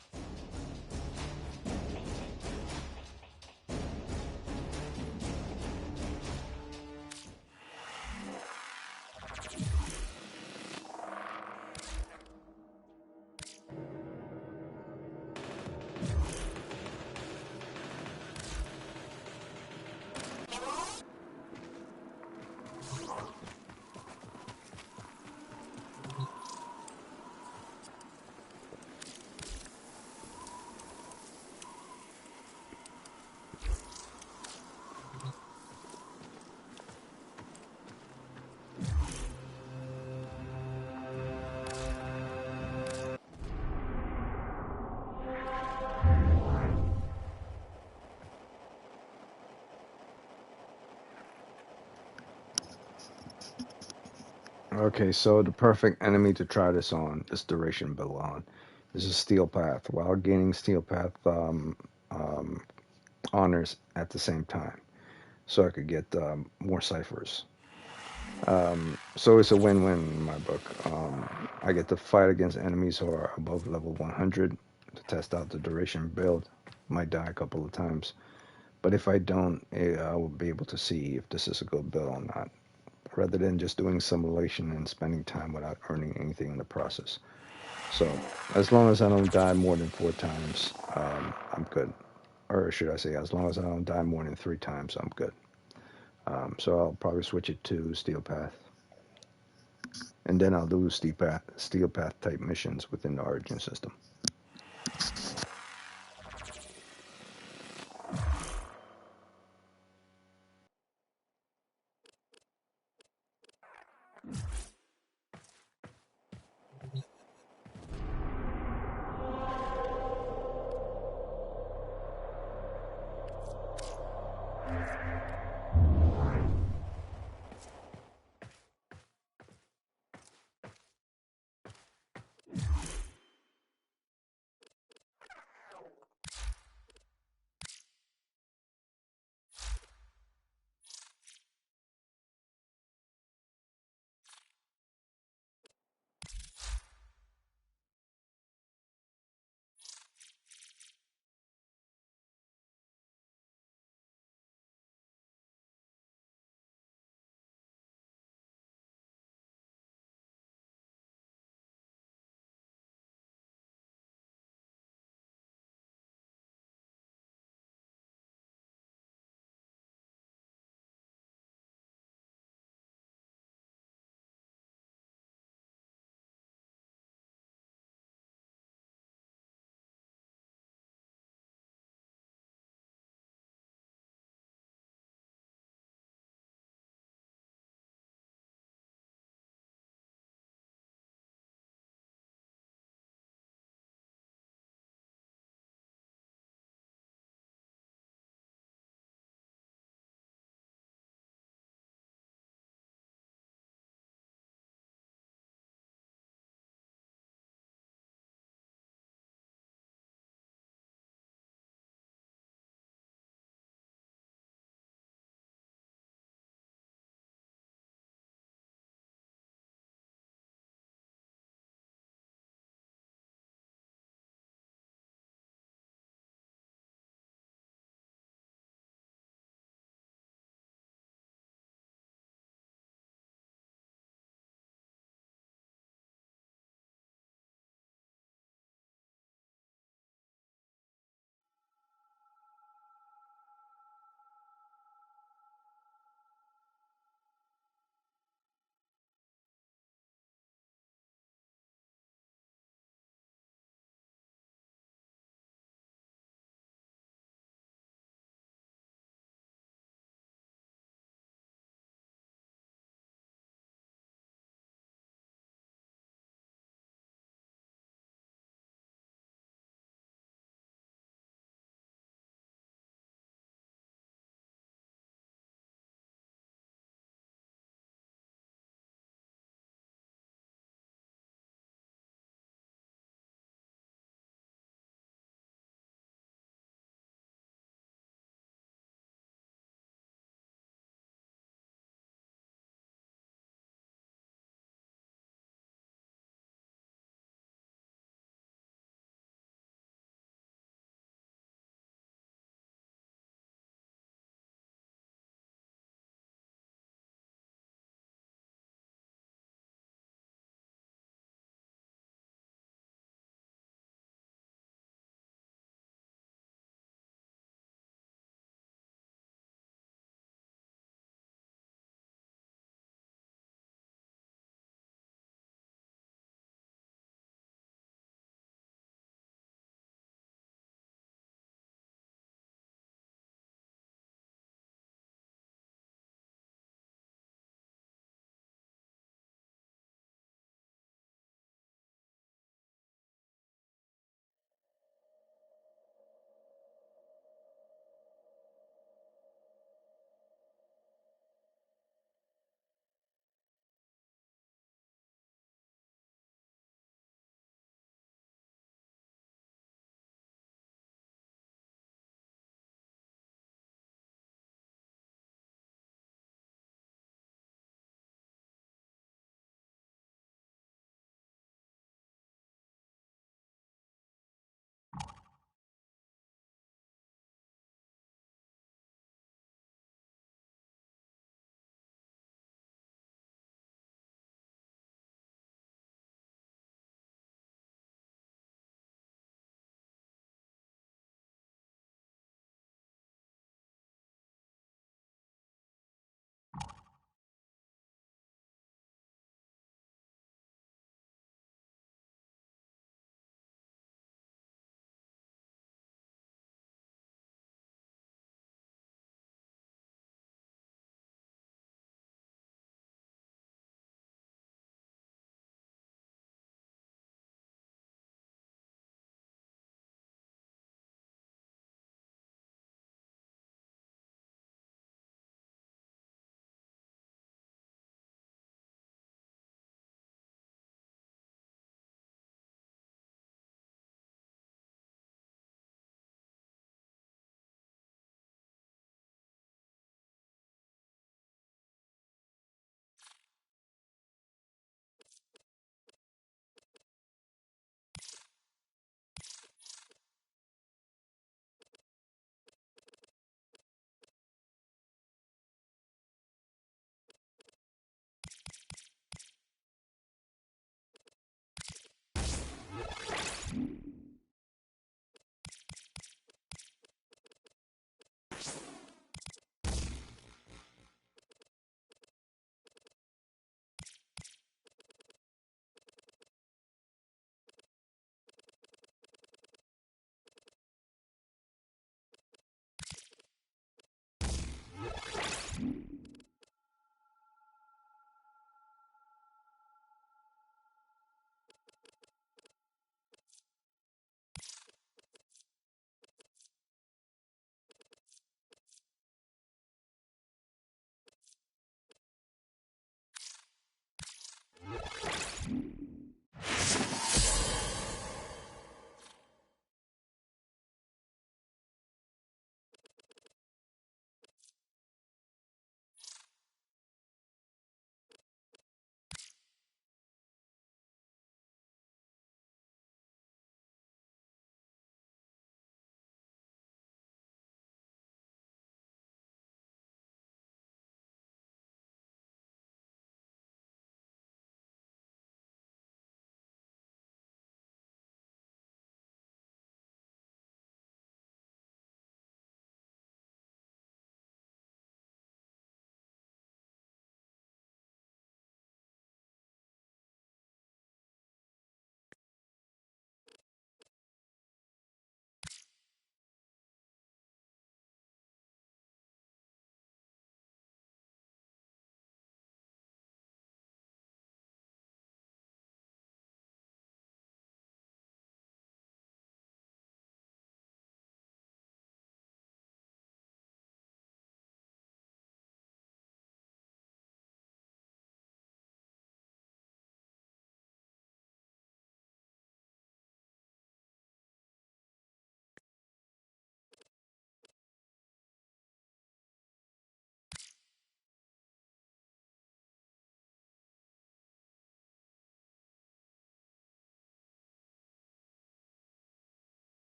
Okay, so the perfect enemy to try this duration build on is a Steel Path, while gaining Steel Path um, honors at the same time, so I could get more ciphers. So it's a win-win in my book. I get to fight against enemies who are above level 100 to test out the duration build. Might die a couple of times, but if I don't, I will be able to see if this is a good build or not, rather than just doing simulation and spending time without earning anything in the process. So as long as I don't die more than 4 times, I'm good. Or should I say, as long as I don't die more than 3 times, I'm good. So I'll probably switch it to Steel Path, and then I'll do Steel Path type missions within the Origin system.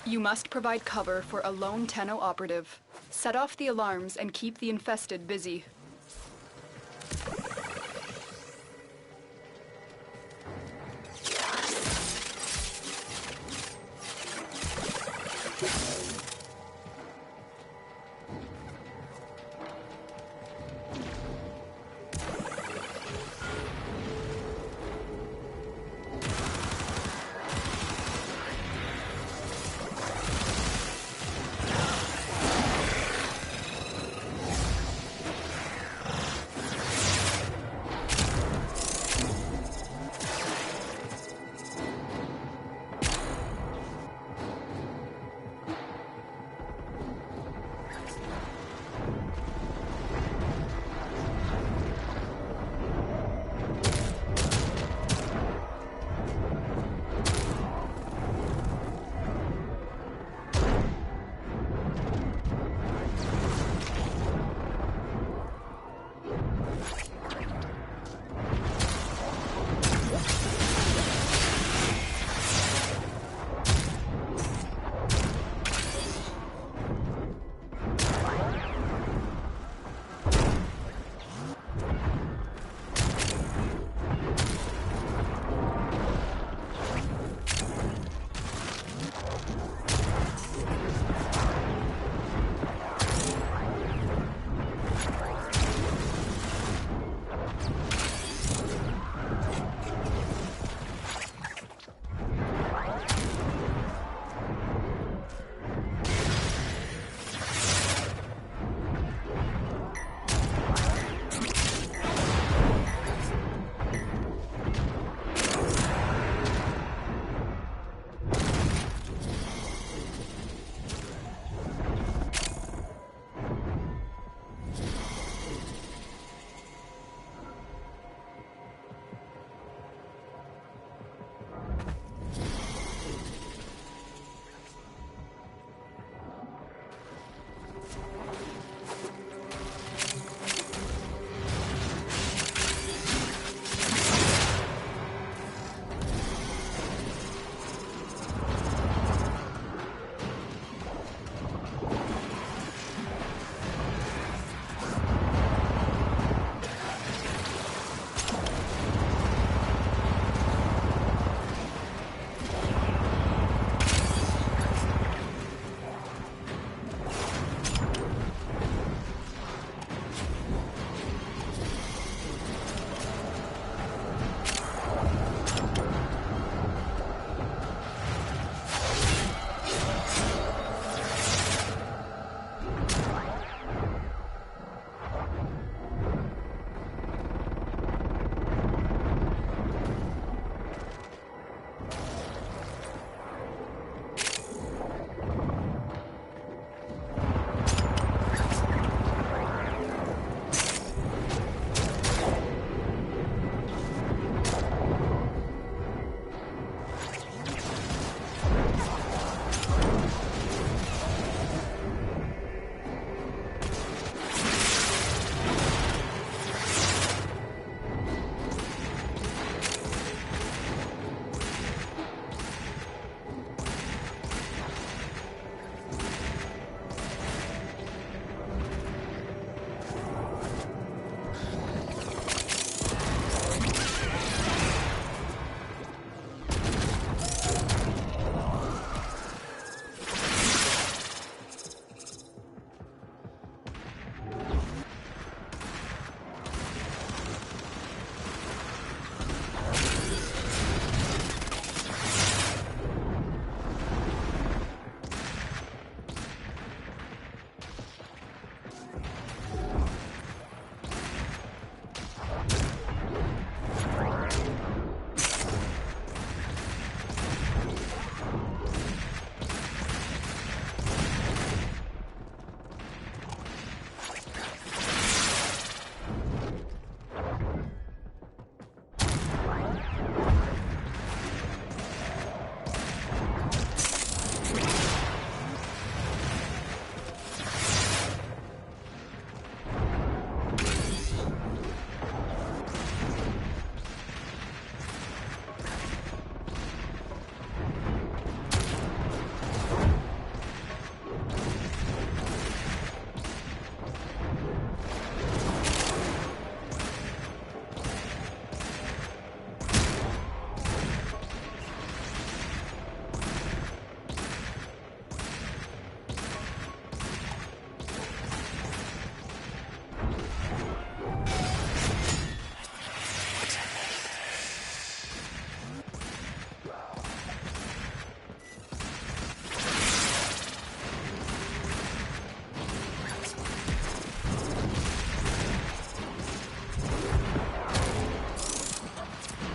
You must provide cover for a lone Tenno operative. Set off the alarms and keep the infested busy.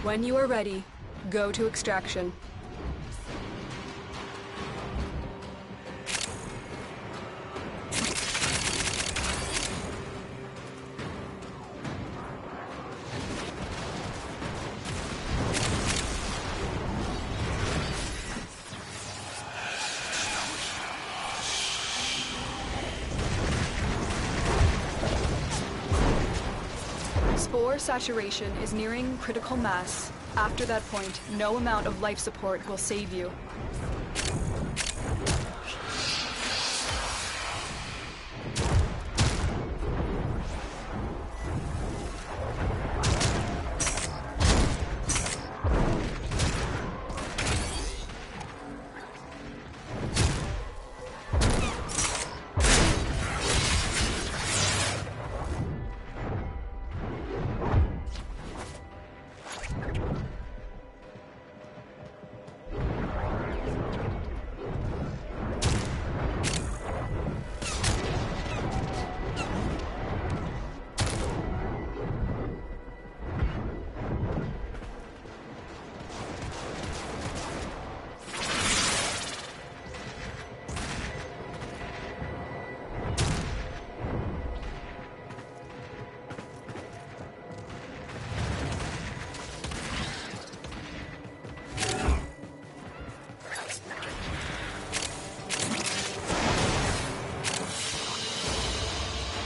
When you are ready, go to extraction. Spore saturation is nearing critical mass. After that point, no amount of life support will save you.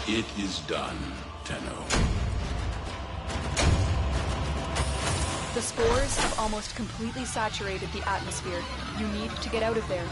It is done, Tenno. The spores have almost completely saturated the atmosphere. You need to get out of there.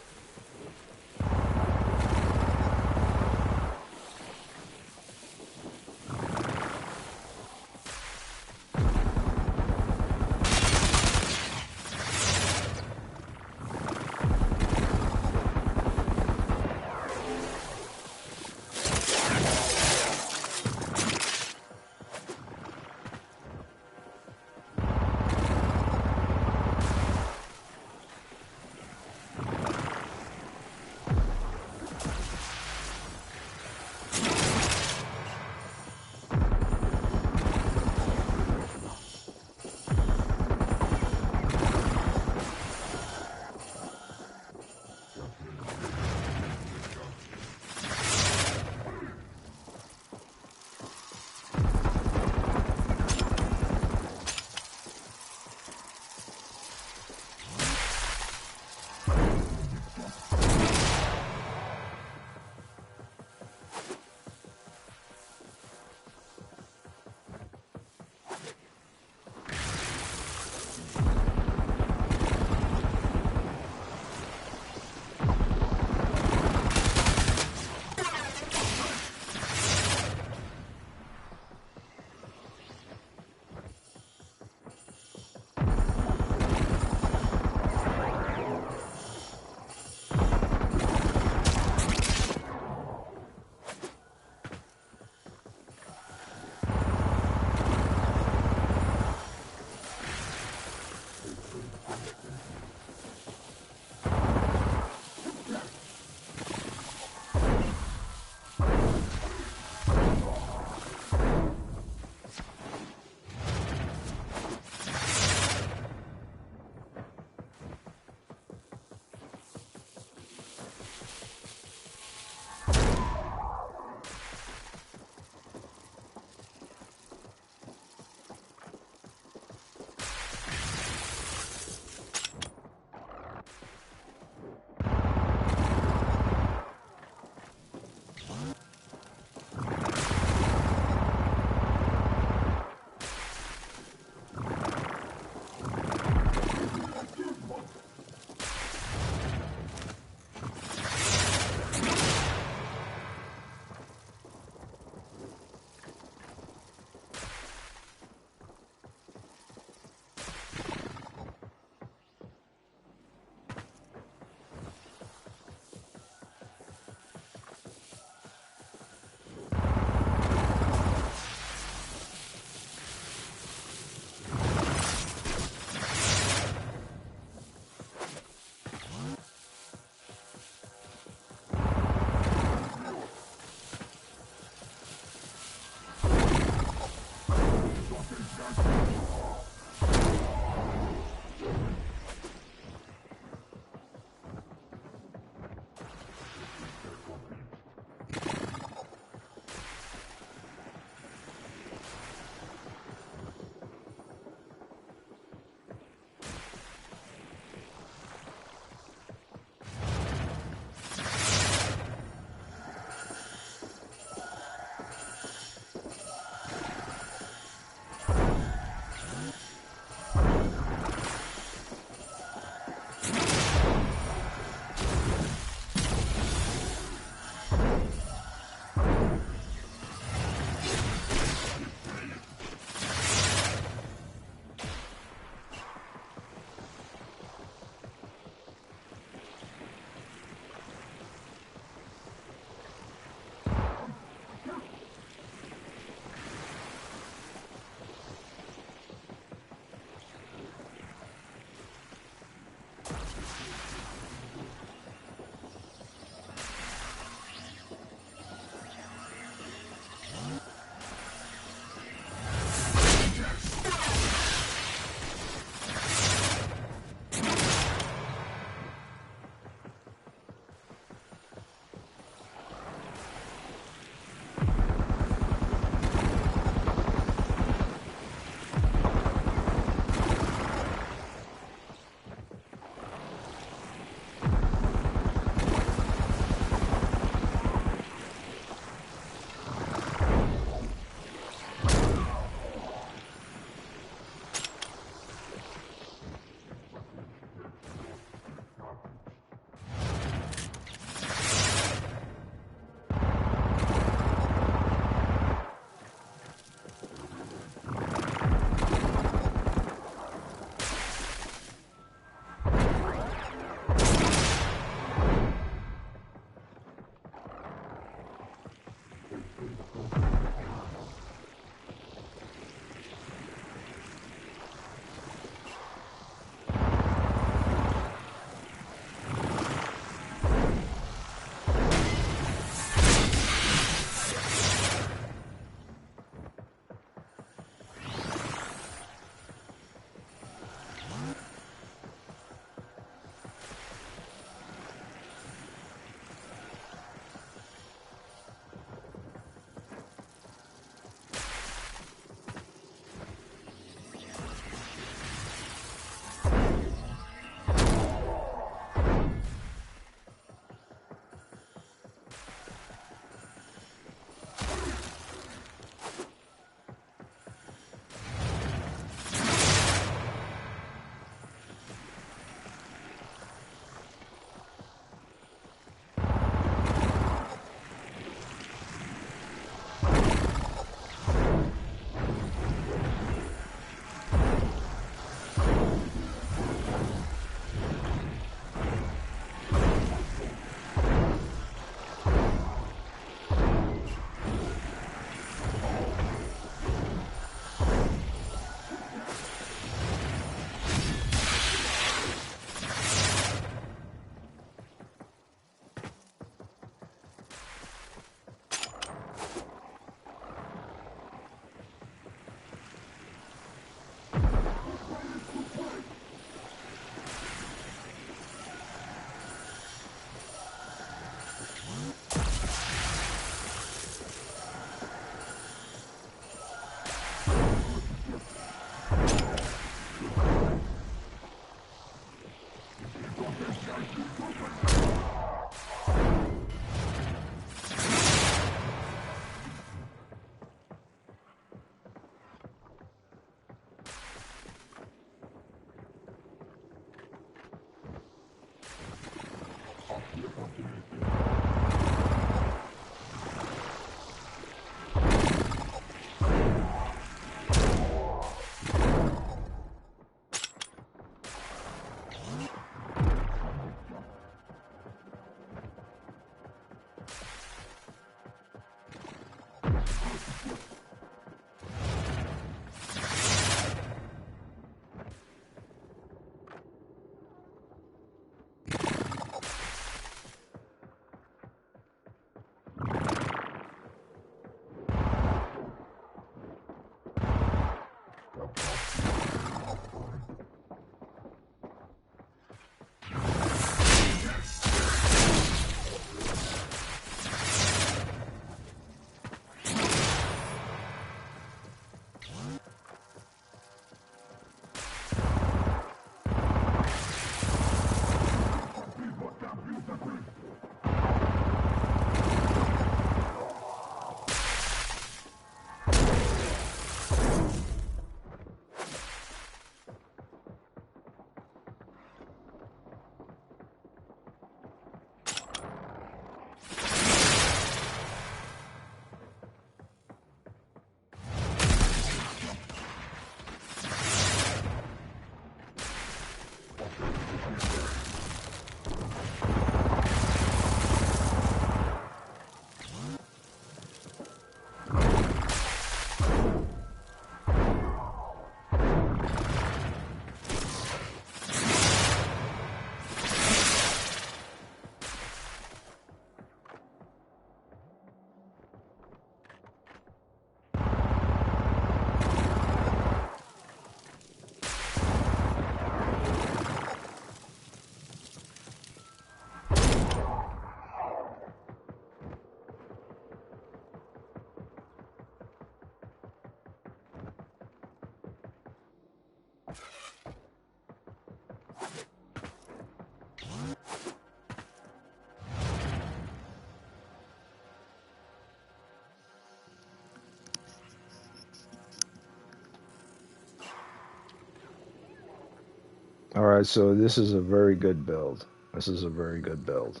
Alright, so this is a very good build. This is a very good build.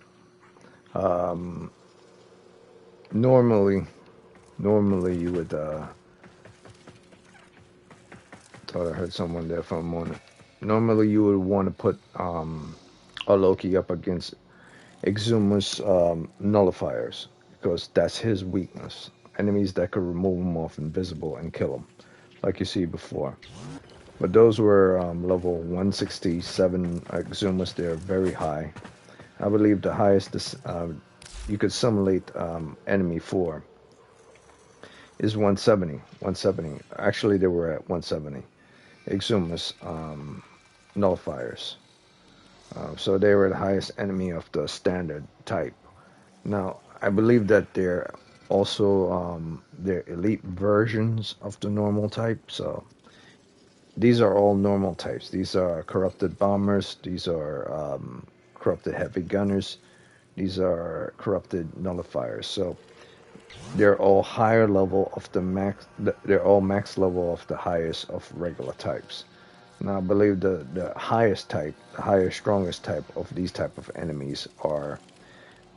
Um, normally, you would, thought I heard someone there for a moment. Normally you would want to put a Loki up against Exuma's nullifiers, because that's his weakness. Enemies that could remove him off invisible and kill him, like you see before. But those were level 167 Exumas. They're very high. I believe the highest this, you could simulate enemy for is 170. 170. Actually, they were at 170. Exumas nullifiers. So they were the highest enemy of the standard type. Now, I believe that they're also they're elite versions of the normal type. So these are all normal types. These are corrupted bombers. These are corrupted heavy gunners. These are corrupted nullifiers. So they're all higher level of the max. They're all max level of the highest of regular types. Now I believe the highest type, the higher strongest type of these type of enemies are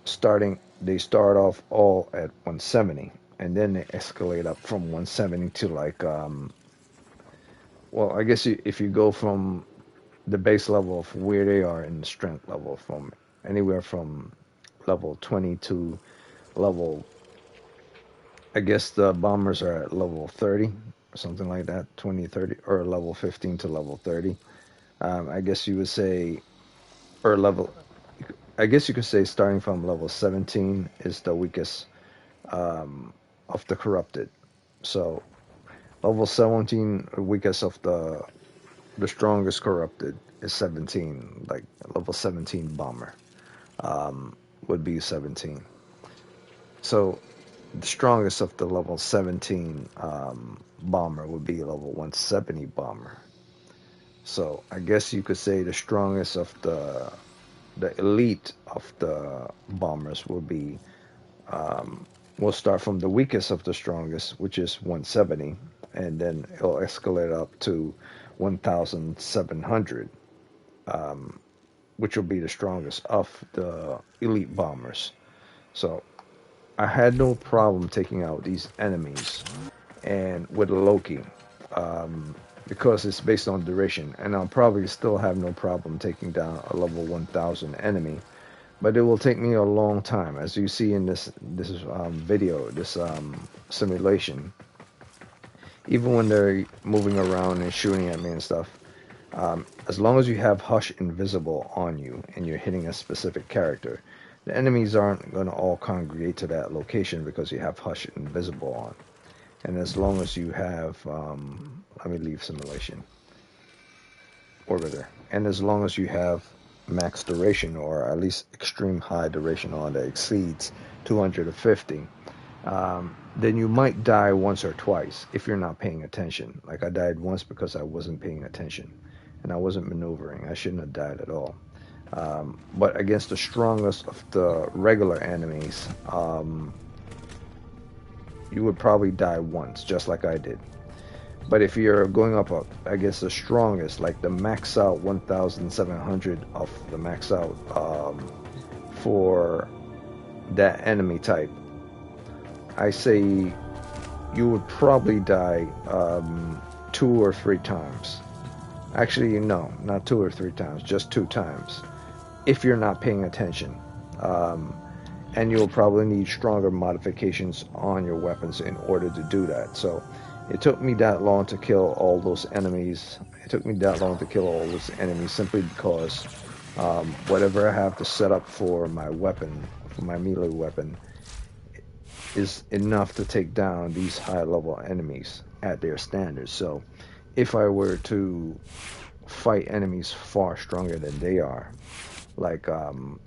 starting. They start off all at 170, and then they escalate up from 170 to like well, I guess if you go from the base level of where they are in the strength level, from anywhere from level 20 to level, I guess the bombers are at level 30 or something like that, 20, 30, or level 15 to level 30. I guess you would say, or level, I guess you could say starting from level 17 is the weakest of the corrupted. So level 17, weakest of the strongest corrupted is 17. Like level 17 bomber would be 17. So the strongest of the level 17 bomber would be level 170 bomber. So I guess you could say the strongest of the elite of the bombers will be we'll start from the weakest of the strongest, which is 170, and then it'll escalate up to 1,700, which will be the strongest of the elite bombers. So I had no problem taking out these enemies and with Loki, because it's based on duration, and I'll probably still have no problem taking down a level 1000 enemy, but it will take me a long time. As you see in this video, this simulation, even when they're moving around and shooting at me and stuff, as long as you have Hush invisible on you and you're hitting a specific character, the enemies aren't going to all congregate to that location because you have Hush invisible on. And as long as you have, let me leave simulation, orbiter, and as long as you have max duration, or at least extreme high duration on that exceeds 250, then you might die once or twice if you're not paying attention. Like I died once because I wasn't paying attention and I wasn't maneuvering. I shouldn't have died at all. But against the strongest of the regular enemies, you would probably die once, just like I did. But if you're going up against the strongest, like the max out 1,700 of the max out for that enemy type, I say you would probably die 2 or 3 times. Actually, no, not 2 or 3 times, just 2 times, if you're not paying attention. And you'll probably need stronger modifications on your weapons in order to do that. So it took me that long to kill all those enemies. It took me that long to kill all those enemies simply because whatever I have to set up for my weapon, for my melee weapon, is enough to take down these high level enemies at their standards. So if I were to fight enemies far stronger than they are, like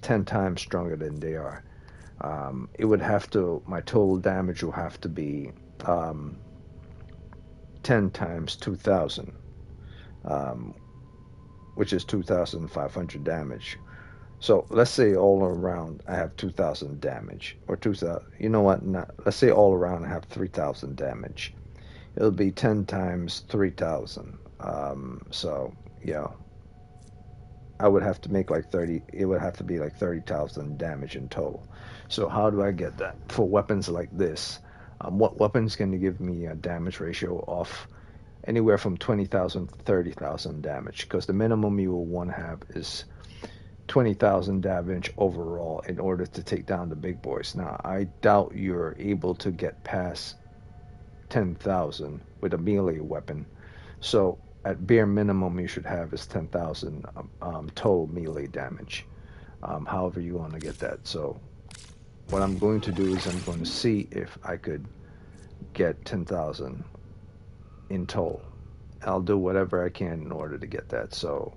10 times stronger than they are, it would have to, my total damage will have to be 10 times 2,000. um, which is 2,500 damage. So let's say all around I have 2,000 damage, or 2,000. You know what? Not, let's say all around I have 3,000 damage. It'll be 10 times 3,000. So yeah, I would have to make like 30. It would have to be like 30,000 damage in total. So how do I get that for weapons like this? What weapons can you give me a damage ratio of anywhere from 20,000 to 30,000 damage? Because the minimum you will want to have is 20,000 damage overall in order to take down the big boys. Now, I doubt you're able to get past 10,000 with a melee weapon. So, at bare minimum, you should have is 10,000 total melee damage. However, you want to get that. So, what I'm going to do is I'm going to see if I could get 10,000 in total. I'll do whatever I can in order to get that. So,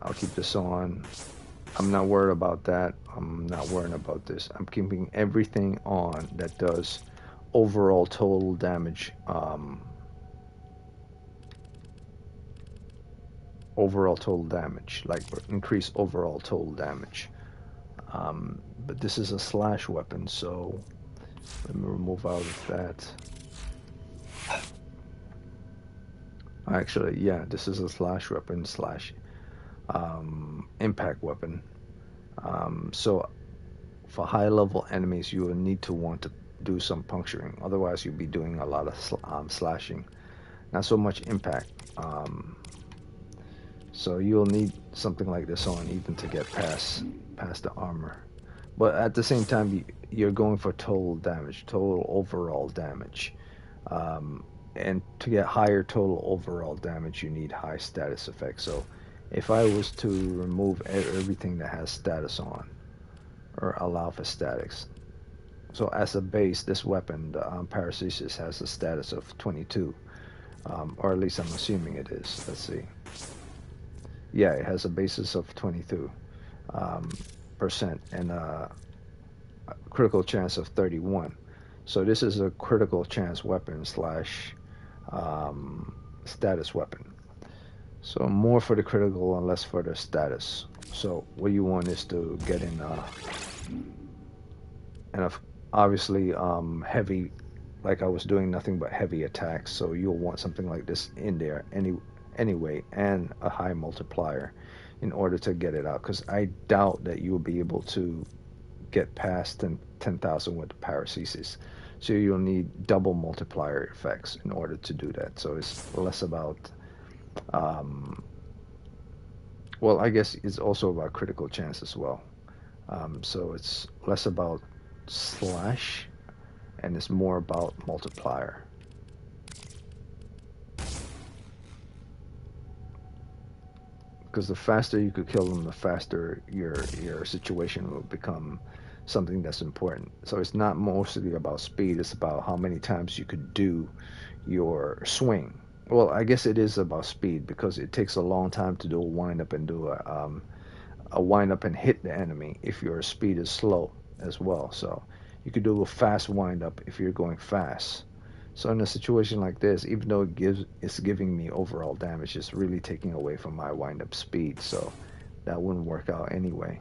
I'll keep this on. I'm not worried about that. I'm not worrying about this. I'm keeping everything on that does overall total damage. Overall total damage, like increase overall total damage. But this is a slash weapon, so let me remove out of that. Actually, yeah, this is a slash weapon slash impact weapon. So for high level enemies, you will need to want to do some puncturing. Otherwise, you'll be doing a lot of slashing. Not so much impact. So you'll need something like this on even to get past the armor. But at the same time, you're going for total damage, total overall damage. And to get higher total overall damage, you need high status effects. So if I was to remove everything that has status on, or allow for statics. So as a base, this weapon, the Paracesis, has a status of 22. Or at least I'm assuming it is. Let's see. Yeah, it has a basis of 22% and a critical chance of 31. So this is a critical chance weapon slash status weapon. So more for the critical and less for the status. So what you want is to get in and obviously heavy, like I was doing nothing but heavy attacks. So you'll want something like this in there anyway, and a high multiplier in order to get it out. Because I doubt that you'll be able to get past 10,000 with the Paracesis. So you'll need double multiplier effects in order to do that. So it's less about well, I guess it's also about critical chance as well. So it's less about slash and it's more about multiplier. Because the faster you could kill them, the faster your situation will become something that's important. So it's not mostly about speed, it's about how many times you could do your swing. Well, I guess it is about speed because it takes a long time to do a wind up and do a wind up and hit the enemy if your speed is slow as well. So you could do a fast wind up if you're going fast. So in a situation like this, even though it's giving me overall damage, it's really taking away from my wind up speed. So that wouldn't work out anyway.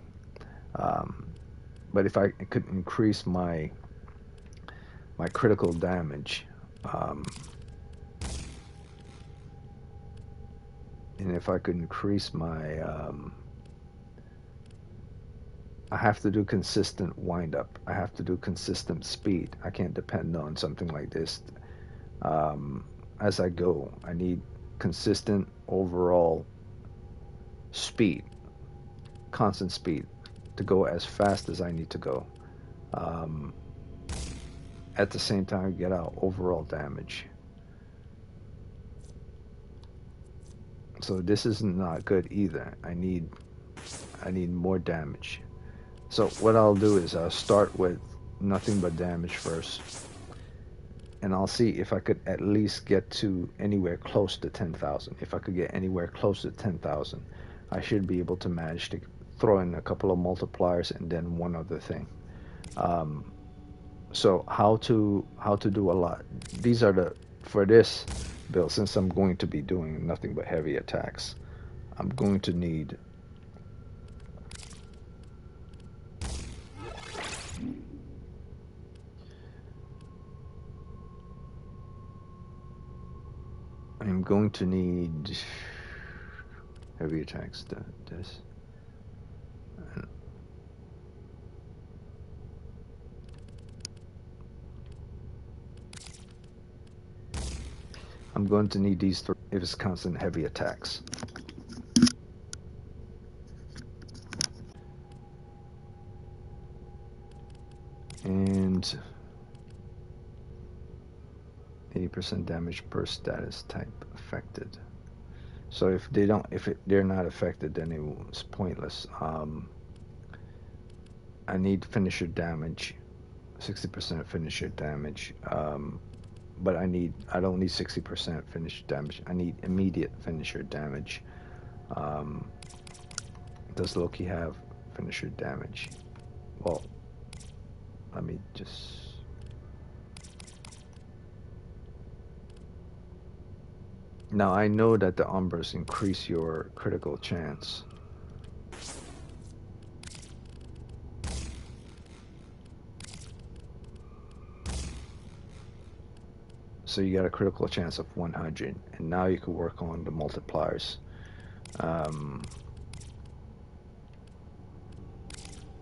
But if I could increase my critical damage. And if I could increase my, I have to do consistent wind up. I have to do consistent speed. I can't depend on something like this as I go. I need consistent overall speed, constant speed to go as fast as I need to go. At the same time, get out overall damage. So this is not good either. I need more damage. So what I'll do is I'll start with nothing but damage first, and I'll see if I could at least get to anywhere close to 10,000. If I could get anywhere close to 10,000, I should be able to manage to throw in a couple of multipliers and then one other thing. So how to do a lot. These are the for this build, since I'm going to be doing nothing but heavy attacks, I'm going to need I'm going to need heavy attacks. This. I'm going to need these three if it's constant heavy attacks. And 80% damage per status type affected. So if they're not affected, then it's pointless. I need finisher damage, 60% finisher damage. But I don't need 60% finisher damage. I need immediate finisher damage. Um, does Loki have finisher damage? Well, let me just. Now I know that the Umbers increase your critical chance. So you got a critical chance of 100, and now you can work on the multipliers.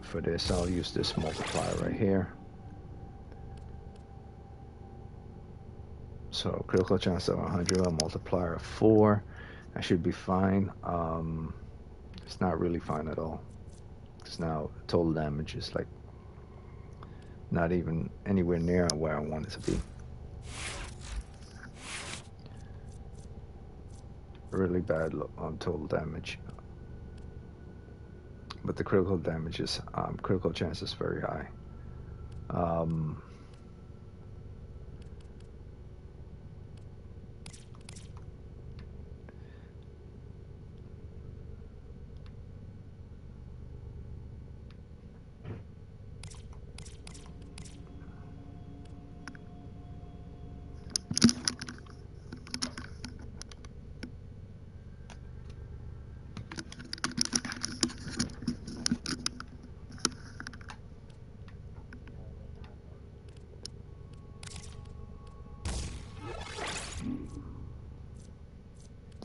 For this, I'll use this multiplier right here. So critical chance of 100, a multiplier of 4. I should be fine. It's not really fine at all. Because now total damage is like not even anywhere near where I want it to be. Really bad on total damage. But the critical damage is, critical chance is very high.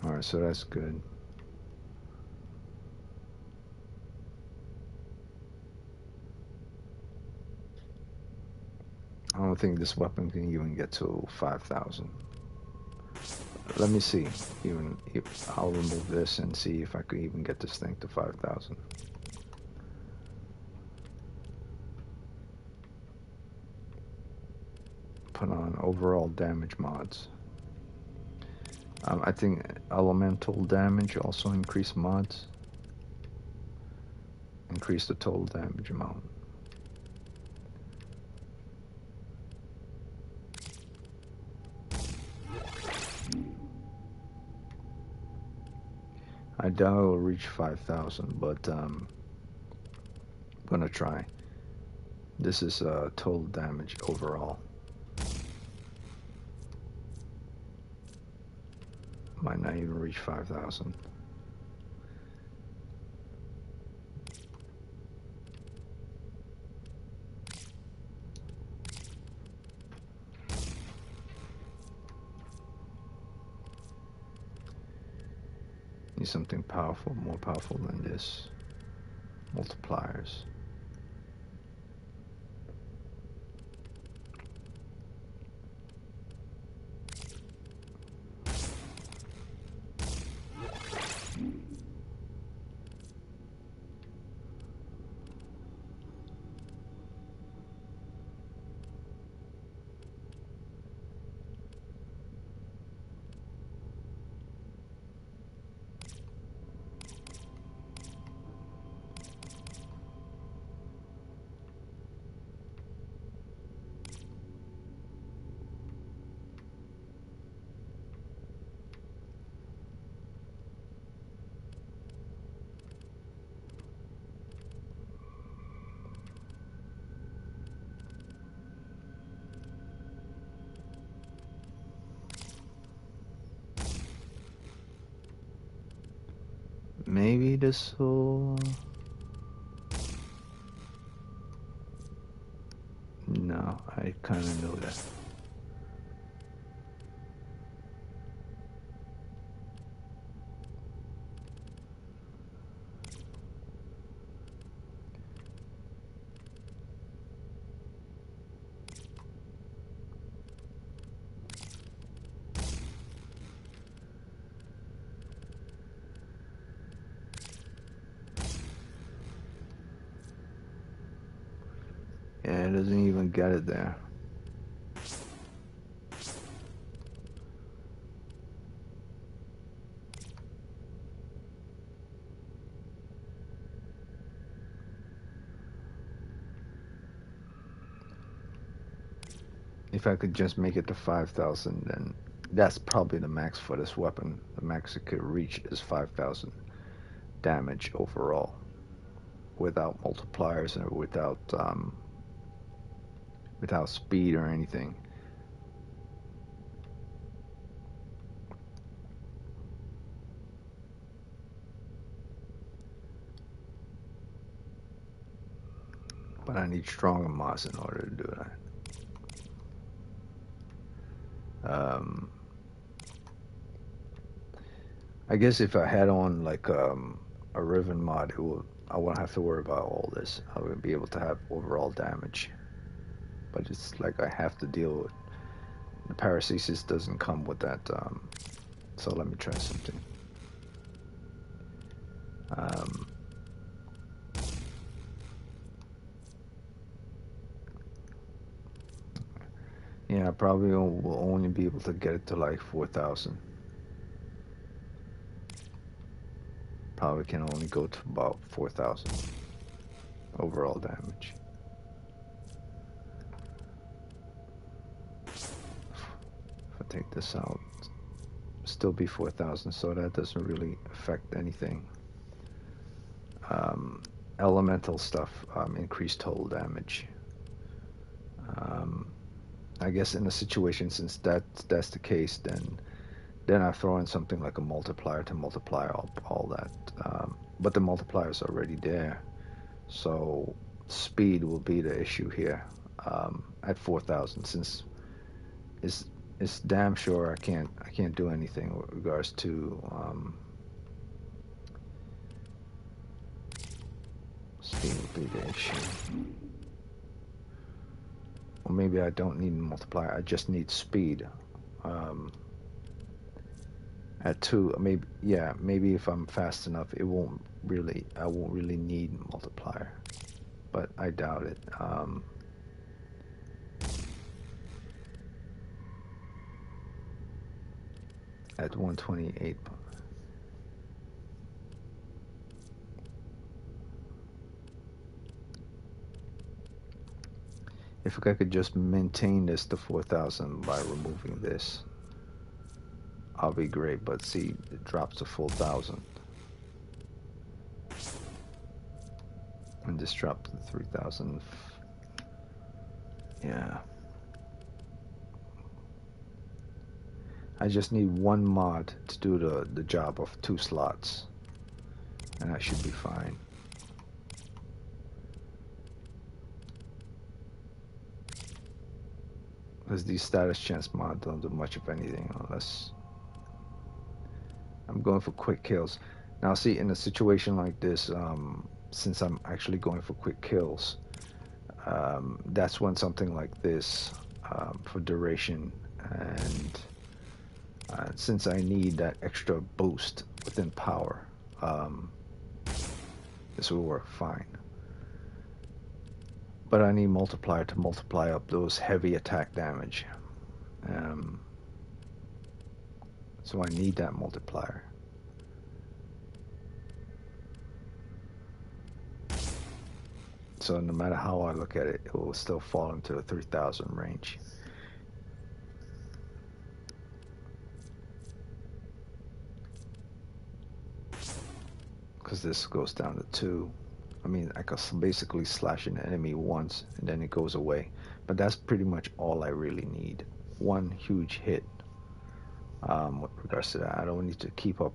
Alright, so that's good. I don't think this weapon can even get to 5,000. Let me see. Even if I'll remove this and see if I could even get this thing to 5,000. Put on overall damage mods. I think elemental damage also increase mods. Increase the total damage amount. I doubt it will reach 5,000, but I'm gonna try. This is total damage overall. Might not even reach 5,000. Need something powerful, more powerful than this. Multipliers. this whole... No, I kind of know that. Yeah, it doesn't even get it there. If I could just make it to 5,000, then that's probably the max for this weapon. The max it could reach is 5,000 damage overall, without multipliers and without speed or anything. But I need stronger mods in order to do that. I guess if I had on like a Riven mod, I wouldn't have to worry about all this. I would be able to have overall damage. But it's like I have to deal with the paracesis doesn't come with that. So let me try something. Yeah, I probably will only be able to get it to like 4,000. Probably can only go to about 4,000 overall damage. If I take this out, still be 4,000, so that doesn't really affect anything. Elemental stuff, increased total damage. I guess in a situation, since that's the case, then I throw in something like a multiplier to multiply all that. But the multiplier is already there, so speed will be the issue here at 4,000. Since it's damn sure I can't do anything with regards to speed will be the issue. Or maybe I don't need a multiplier. I just need speed. At 2, maybe, yeah, maybe if I'm fast enough, I won't really need multiplier, but I doubt it. At 128. If I could just maintain this to 4,000 by removing this, I'll be great. But see, it drops to 4,000, and this dropped to 3,000. Yeah, I just need one mod to do the job of 2 slots, and I should be fine. Because these status chance mods don't do much of anything unless I'm going for quick kills. Now see, in a situation like this, since I'm actually going for quick kills, that's when something like this for duration, and since I need that extra boost within power, this will work fine. But I need multiplier to multiply up those heavy attack damage. So I need that multiplier. So no matter how I look at it, it will still fall into the 3,000 range. Because this goes down to 2. I mean, I can basically slash an enemy once and then it goes away. But that's pretty much all I really need. One huge hit. With regards to that, I don't need to keep up.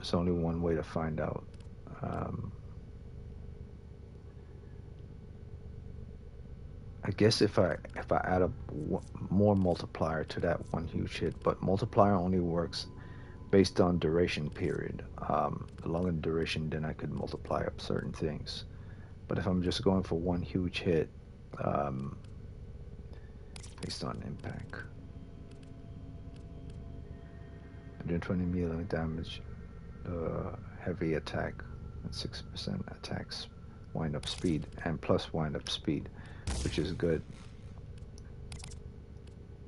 There's only one way to find out. I guess if I add up more multiplier to that one huge hit, but multiplier only works based on duration period. The longer the duration, then I could multiply up certain things. But if I'm just going for one huge hit, um, based on impact, 120 melee damage, heavy attack, and 6% attacks, wind up speed, and plus wind up speed, which is good.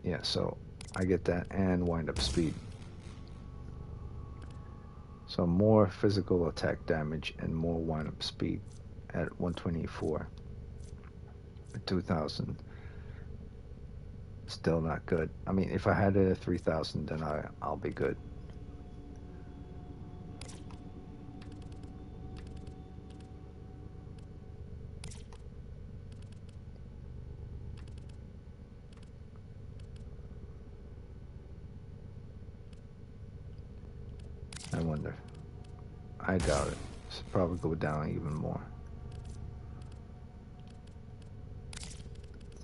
Yeah, so I get that and wind up speed. So more physical attack damage and more wind up speed at 124. 2,000. Still not good. I mean, if I had it at 3,000, then I'll be good. I wonder. I doubt it. It's probably go down even more.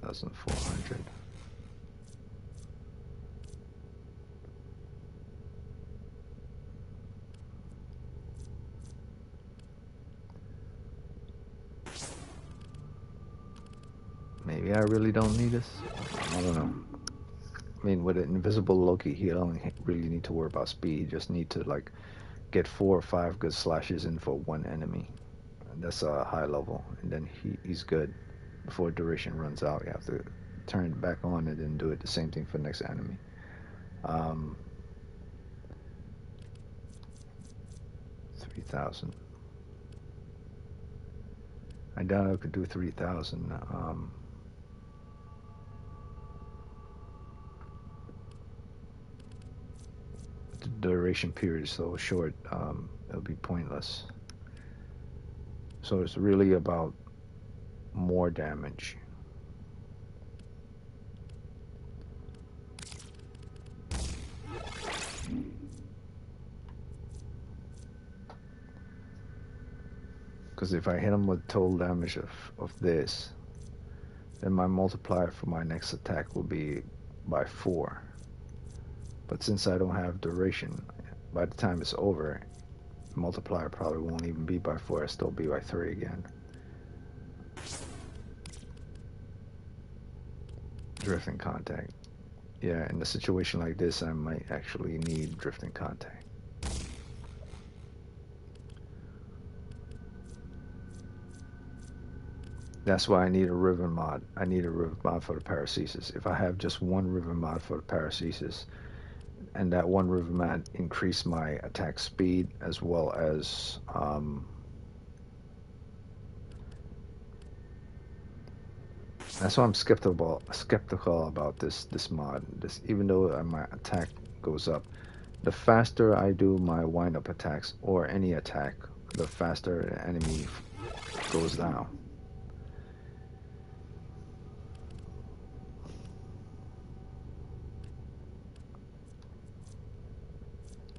1,400. Maybe I really don't need this. I don't know. I mean, with an invisible Loki, he don't really need to worry about speed. You just need to like get 4 or 5 good slashes in for one enemy. And that's a high level, and then he's good. Before duration runs out, you have to turn it back on and then do it the same thing for the next enemy. 3,000. I doubt I could do 3,000. The duration period is so short, it'll be pointless. So it's really about more damage. Because if I hit him with total damage of this, then my multiplier for my next attack will be by 4. But since I don't have duration, by the time it's over, multiplier probably won't even be by 4, it'll still be by 3 again. Drifting contact. Yeah, in a situation like this, I might actually need drifting contact. That's why I need a river mod. I need a river mod for the paracesis. If I have just one river mod for the paracesis, and that one river mod increase my attack speed as well as that's why I'm skeptical about this mod. Even though my attack goes up, the faster I do my wind up attacks or any attack, the faster the enemy goes down.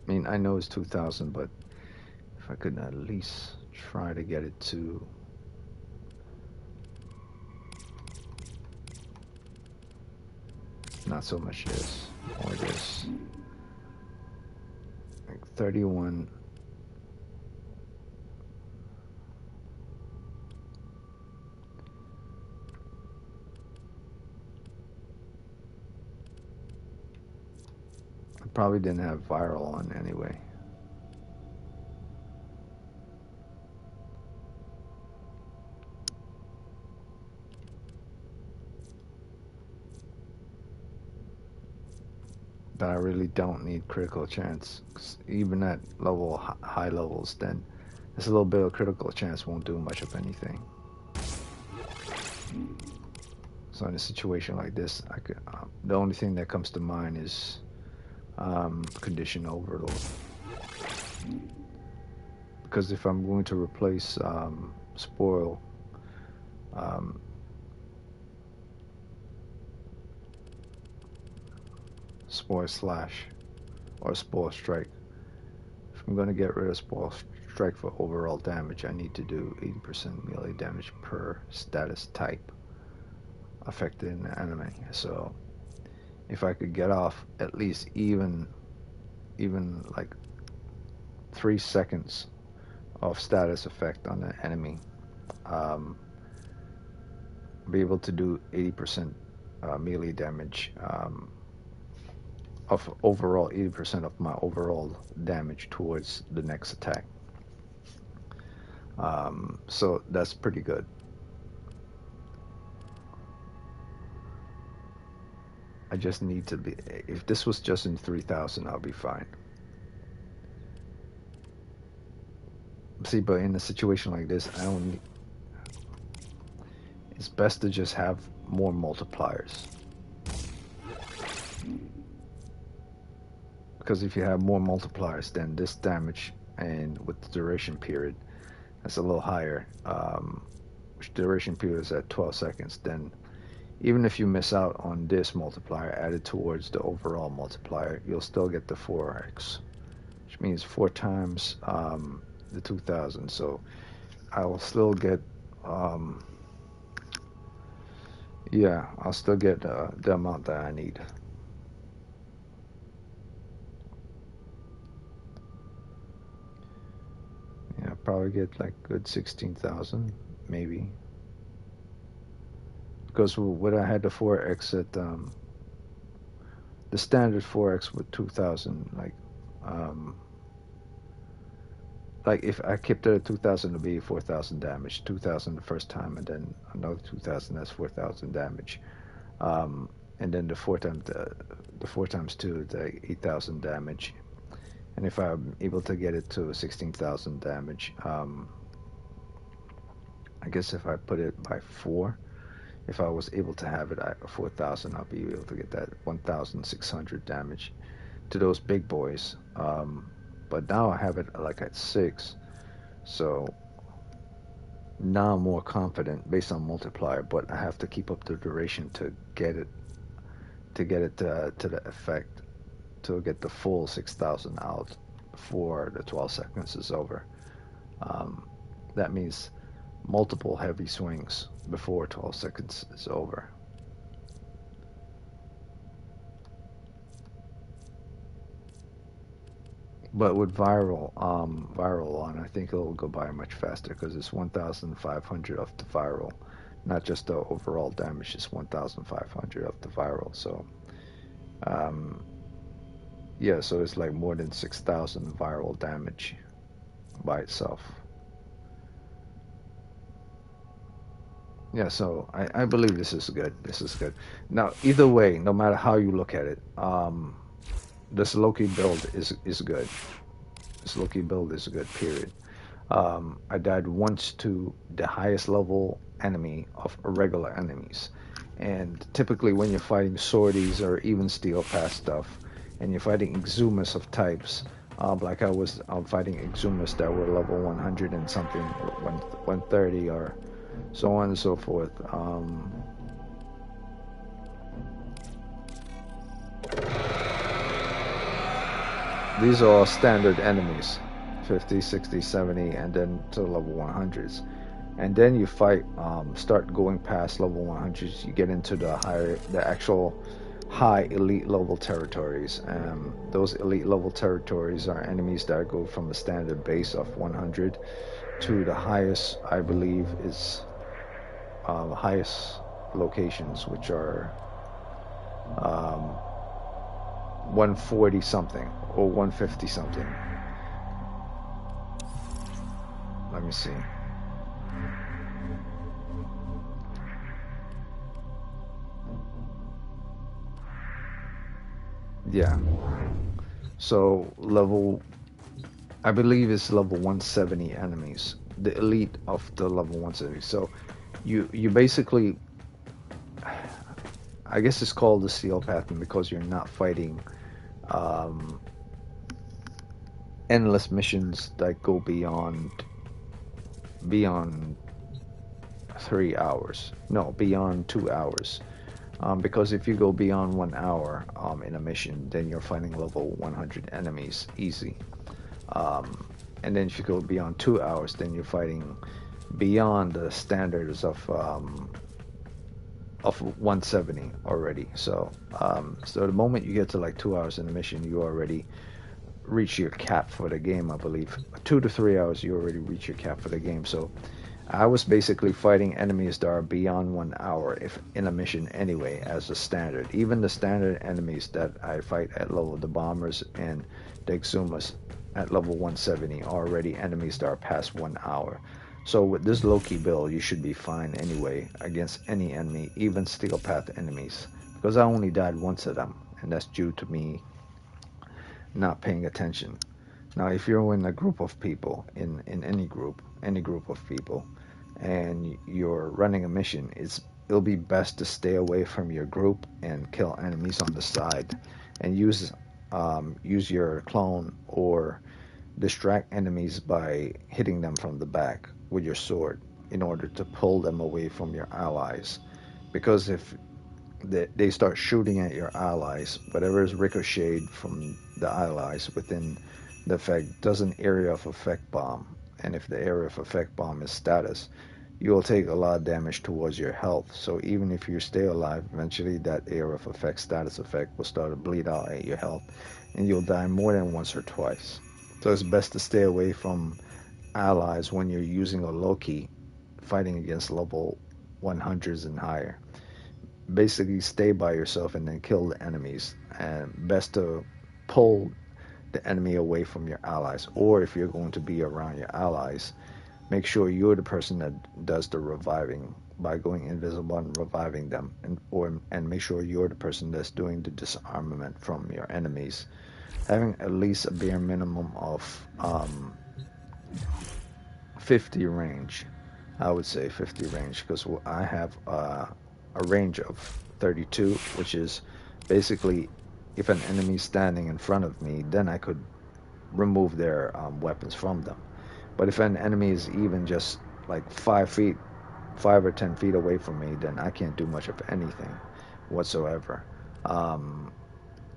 I mean, I know it's 2,000, but if I could at least try to get it to not so much this or this, like 31. I probably didn't have viral on anyway. But I really don't need critical chance. 'Cause even at high levels, then this little bit of critical chance won't do much of anything. So in a situation like this, I could the only thing that comes to mind is condition overload. Because if I'm going to replace spoil, spoil slash or spoil strike, if I'm going to get rid of Spore Strike for overall damage. I need to do 80% melee damage per status type affected in the enemy. So if I could get off at least even like 3 seconds of status effect on the enemy, be able to do 80% melee damage of overall 80% of my overall damage towards the next attack. So that's pretty good. I just need to be, if this was just in 3000, I'll be fine. See, but in a situation like this, I don't need, it's best to just have more multipliers. Because if you have more multipliers, then this damage, and with the duration period, that's a little higher, which duration period is at 12 seconds, then even if you miss out on this multiplier added towards the overall multiplier, you'll still get the 4x, which means 4 times the 2000. So I will still get, yeah, I'll still get the amount that I need. Yeah, probably get like good 16,000, maybe. Because when I had the 4x at the standard 4x with 2000, like if I kept it at 2000, it'd be 4000 damage. 2000 the first time, and then another 2000, that's 4000 damage. And then the 4 times the 2, the 8000 damage. And if I'm able to get it to 16,000 damage, I guess if I put it by 4. If I was able to have it at 4,000, I'll be able to get that 1,600 damage to those big boys. But now I have it like at 6, so now I'm more confident based on multiplier. But I have to keep up the duration to get it to the effect, to get the full 6,000 out before the 12 seconds is over. That means multiple heavy swings before 12 seconds is over. But with viral on, I think it'll go by much faster because it's 1,500 of the viral, not just the overall damage. It's 1,500 of the viral. So, yeah, so it's like more than 6,000 viral damage by itself. Yeah, so I believe this is good. This is good. Now, either way, no matter how you look at it, this Loki build is good. This Loki build is good, period. I died once to the highest level enemy of regular enemies. And typically when you're fighting swordies or even steel pass stuff, and you're fighting exumas of types, like I was fighting exumas that were level 100 and something, 130 or so on and so forth. These are all standard enemies, 50, 60, 70, and then to level 100s. And then you fight, start going past level 100s, you get into the actual high elite level territories. Those elite level territories are enemies that go from the standard base of 100 to the highest, I believe, is highest locations, which are 140 something or 150 something. Let me see. Yeah. So level, I believe it's level 170 enemies, the elite of the level 170. So you basically, I guess it's called the steel pattern because you're not fighting endless missions that go beyond 3 hours. No, beyond 2 hours. Because if you go beyond 1 hour in a mission, then you're fighting level 100 enemies easy. And then if you go beyond 2 hours, then you're fighting beyond the standards of 170 already. So the moment you get to like 2 hours in the mission, you already reach your cap for the game, I believe. 2 to 3 hours, you already reach your cap for the game. So I was basically fighting enemies that are beyond 1 hour if in a mission anyway, as a standard. Even the standard enemies that I fight at level, the bombers and the Exumas at level 170, are already enemies that are past 1 hour. So with this Loki build, you should be fine anyway against any enemy, even steel path enemies, because I only died once of them, and that's due to me not paying attention. Now, if you're in a group of people, in any group of people, and you're running a mission, it'll be best to stay away from your group and kill enemies on the side, and use your clone or distract enemies by hitting them from the back with your sword in order to pull them away from your allies. Because if they start shooting at your allies, whatever is ricocheted from the allies within the effect does an area of effect bomb. And if the area of effect bomb is status, you will take a lot of damage towards your health. So even if you stay alive, eventually that area of effect, status effect, will start to bleed out at your health, and you'll die more than once or twice. So it's best to stay away from allies when you're using a Loki fighting against level 100s and higher. Basically stay by yourself and then kill the enemies, and best to pull the enemy away from your allies. Or if you're going to be around your allies, make sure you're the person that does the reviving by going invisible and reviving them, and make sure you're the person that's doing the disarmament from your enemies. Having at least a bare minimum of 50 range, I would say 50 range, because I have a range of 32, which is basically if an enemy's standing in front of me, then I could remove their weapons from them. But if an enemy is even just like 5 or 10 feet away from me, then I can't do much of anything whatsoever.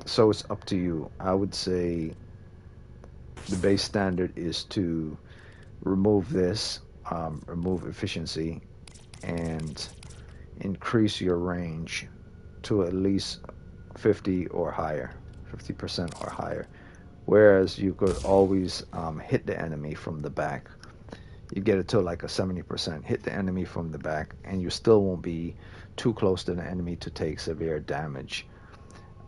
So it's up to you. I would say the base standard is to remove this, remove efficiency, and increase your range to at least 50 or higher, 50% or higher. Whereas you could always hit the enemy from the back. You get it to like a 70%. Hit the enemy from the back, and you still won't be too close to the enemy to take severe damage.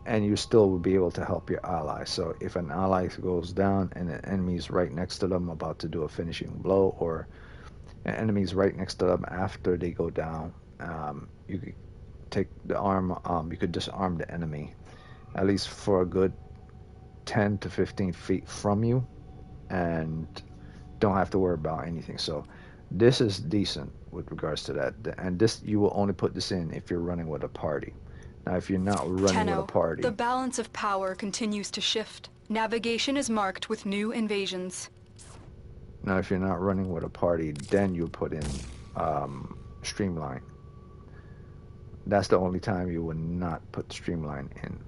And you still will be able to help your ally. So if an ally goes down and an enemy is right next to them about to do a finishing blow, or an enemy is right next to them after they go down, you could take the arm, you could disarm the enemy at least for a good 10 to 15 feet from you, and don't have to worry about anything. So this is decent with regards to that. And this, you will only put this in if you're running with a party. Now, if you're not running with a party, the balance of power continues to shift. Navigation is marked with new invasions. now if you're not running with a party, then you put in streamline. That's the only time you would not put streamline in,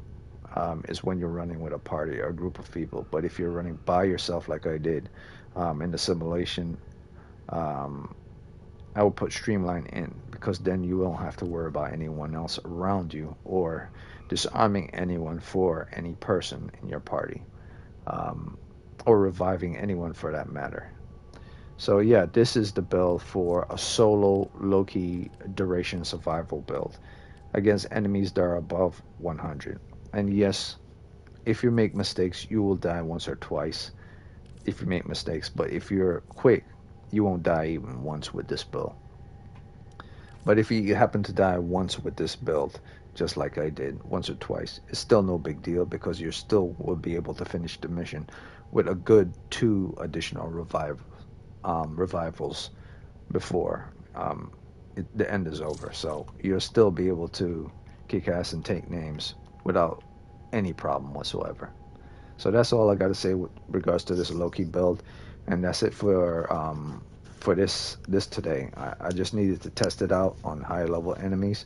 is when you're running with a party or a group of people. But if you're running by yourself, like I did in the simulation, I would put streamline in, because then you won't have to worry about anyone else around you or disarming anyone for any person in your party, or reviving anyone for that matter. So yeah, this is the build for a solo Loki duration survival build against enemies that are above 100. And yes, if you make mistakes, you will die once or twice if you make mistakes. But if you're quick, you won't die even once with this build. But if you happen to die once with this build, just like I did, once or twice, it's still no big deal, because you still will be able to finish the mission with a good 2 additional revivals before the end is over. So you'll still be able to kick ass and take names without any problem whatsoever. So that's all I got to say with regards to this Loki build, and that's it for this today. I just needed to test it out on higher level enemies,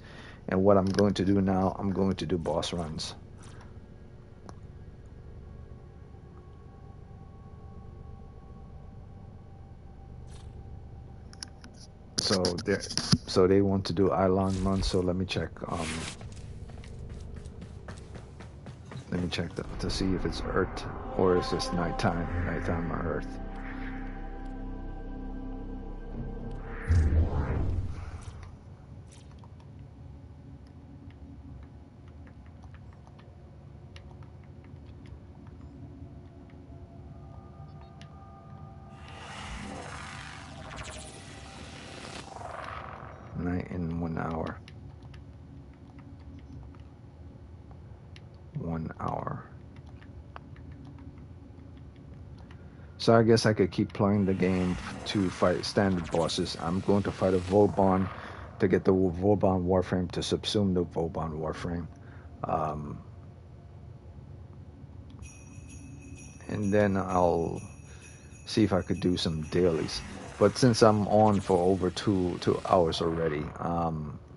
and what I'm going to do now, I'm going to do boss runs. so they want to do Eidolon run. So let me check. Let me check to see if it's Earth or is this nighttime or Earth. Night in 1 hour. 1 hour. So I guess I could keep playing the game to fight standard bosses. I'm going to fight a Vauban to get the Vauban Warframe, to subsume the Vauban Warframe. And then I'll see if I could do some dailies. But since I'm on for over two hours already,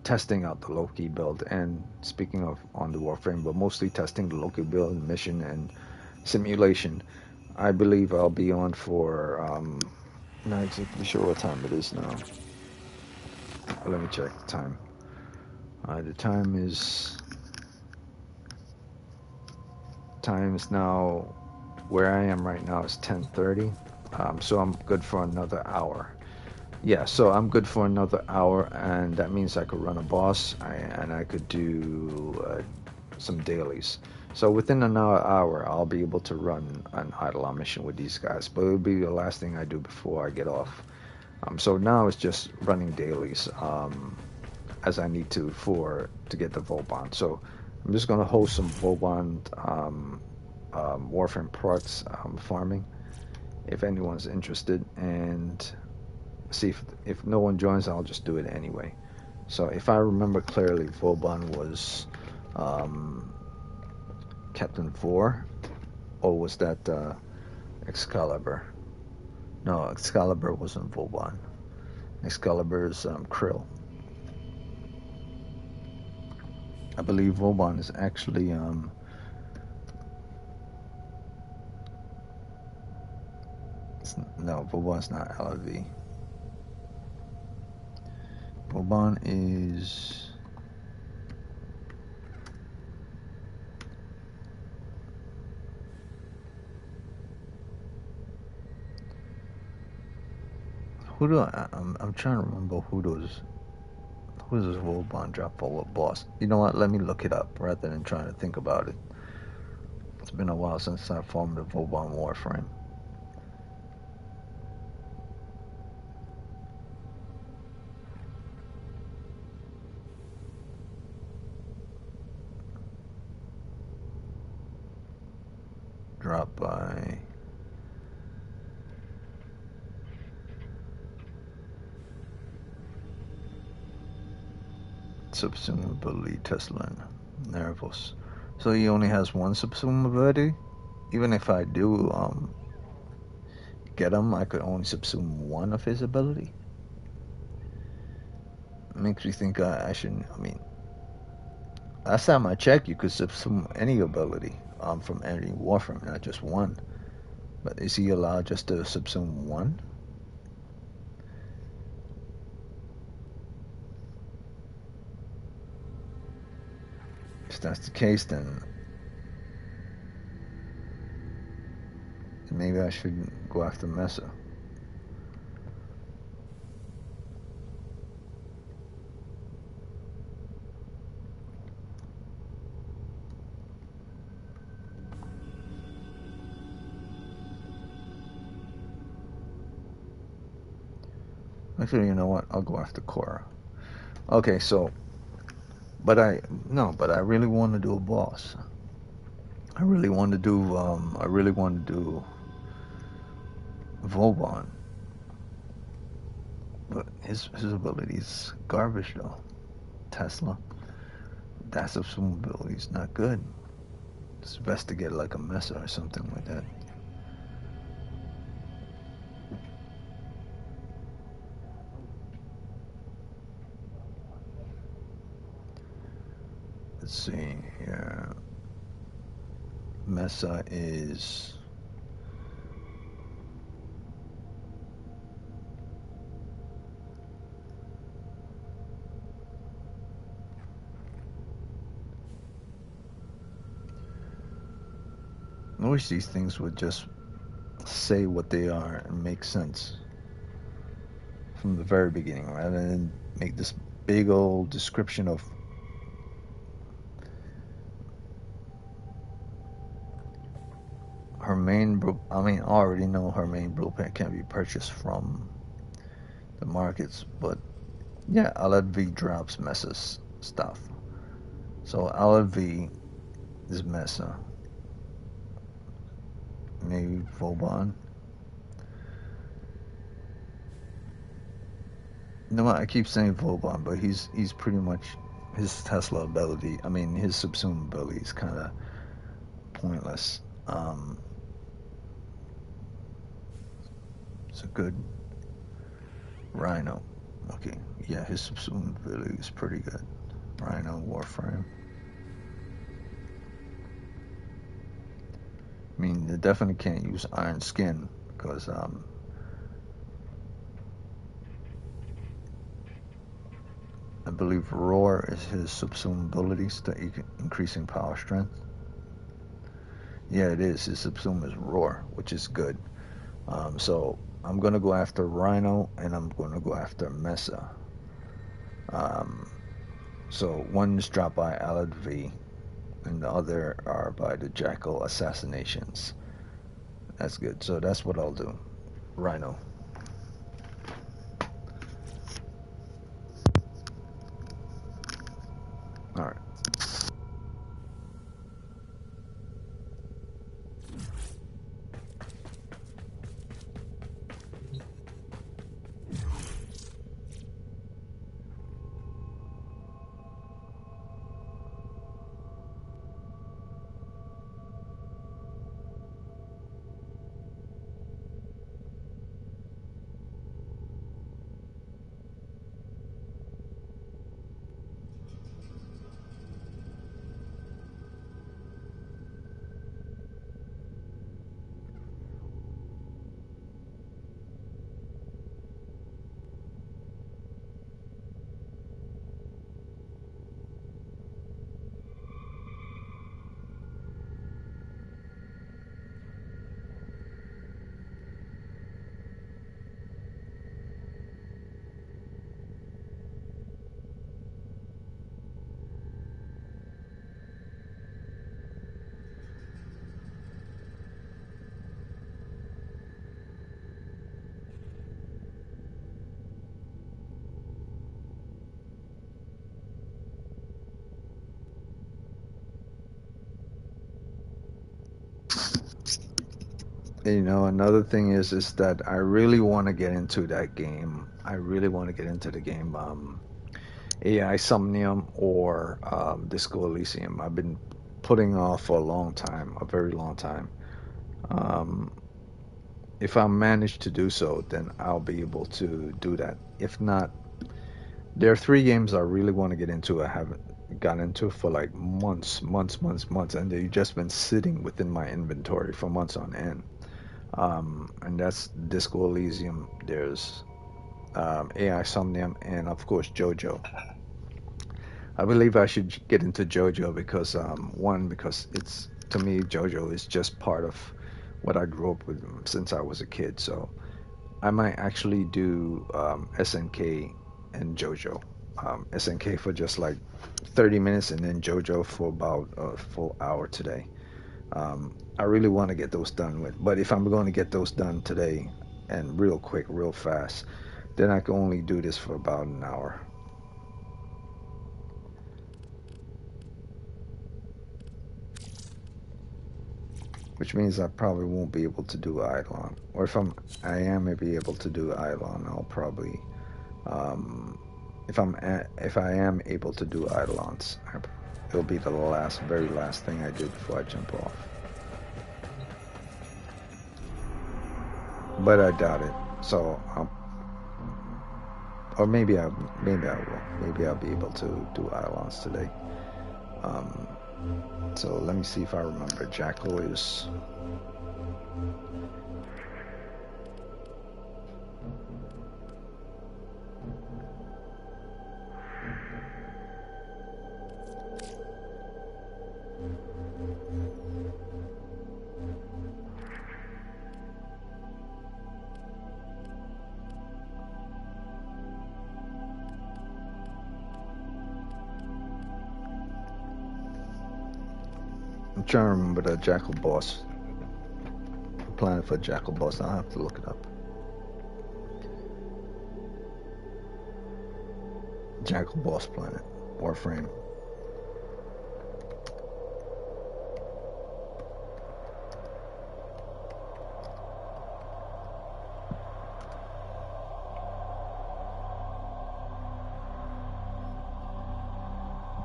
testing out the Loki build, and speaking of on the Warframe, but mostly testing the Loki build, mission, and simulation, I believe I'll be on for, not exactly sure what time it is now. Let me check the time. The time is now, where I am right now is 10:30. So I'm good for another hour. Yeah, so I'm good for another hour, and that means I could run a boss, and I could do some dailies. So within an hour, I'll be able to run an Eidolon mission with these guys, but it'll be the last thing I do before I get off. So now it's just running dailies as I need to get the Vauban. So I'm just gonna host some Vauban Warframe parts farming, if anyone's interested, and see if no one joins, I'll just do it anyway. So if I remember clearly, Vauban was Captain Vor, or was that Excalibur? No, Excalibur wasn't Vauban. Excalibur is Krill. I believe Vauban is actually no, Vauban's not LV. Vauban is I'm trying to remember who does Vauban drop for boss. You know what? Let me look it up rather than trying to think about it. It's been a while since I formed the Vauban Warframe. Drop by subsumability Tesla Nervous. So he only has one subsumability. Even if I do get him, I could only subsume one of his ability. It makes me think I shouldn't. I mean, last time I checked, you could subsume any ability from any Warframe, not just one. But is he allowed just to subsume one? If that's the case, then maybe I should go after Mesa. Actually, you know what? I'll go after Cora. Okay, so, but I really want to do a boss. I really want to do Vauban. But his ability is garbage though. Tesla. That's ability is not good. It's best to get like a Mesa or something like that. Let's see here. Mesa is I wish these things would just say what they are and make sense from the very beginning, rather than make this big old description of her main. I mean, I already know her main blueprint can be purchased from the markets, but yeah, LV drops Messa's stuff. So LV is Messa. Maybe Vauban. You know what? I keep saying Vauban, but he's pretty much his Tesla ability. I mean, his subsume ability is kind of pointless. It's a good Rhino. Okay, yeah, his subsume ability is pretty good. Rhino, Warframe. I mean, they definitely can't use Iron Skin because I believe Roar is his subsume abilities to increasing power strength. Yeah, it is. His subsume is Roar, which is good. So I'm gonna go after Rhino and I'm gonna go after Mesa. So one is dropped by Alad V, and the other are by the Jackal Assassinations. That's good. So that's what I'll do. Rhino. All right. You know, another thing is that I really want to get into that game. I really want to get into the game, AI Somnium or Disco Elysium. I've been putting off for a long time, a very long time. Um, if I manage to do so, then I'll be able to do that. If not, there are three games I really want to get into. I haven't got into for like months, and they've just been sitting within my inventory for months on end. And that's Disco Elysium. There's AI Somnium, and of course JoJo. I believe I should get into JoJo because one, because it's to me JoJo is just part of what I grew up with since I was a kid. So I might actually do SNK and JoJo. SNK for just like 30 minutes, and then JoJo for about a full hour today. I really want to get those done with. But if I'm going to get those done today and real quick, real fast, then I can only do this for about an hour. Which means I probably won't be able to do Eidolon. Or I am maybe able to do Eidolon, I'll probably, um, if I am able to do Eidolons, it'll be the very last thing I do before I jump off. But I doubt it. So, or maybe I will. Maybe I'll be able to do Eidolons today. So let me see if I remember. Jackal is. I'm trying to remember the Jackal boss. Planet for Jackal boss. I'll have to look it up. Jackal boss planet. Warframe.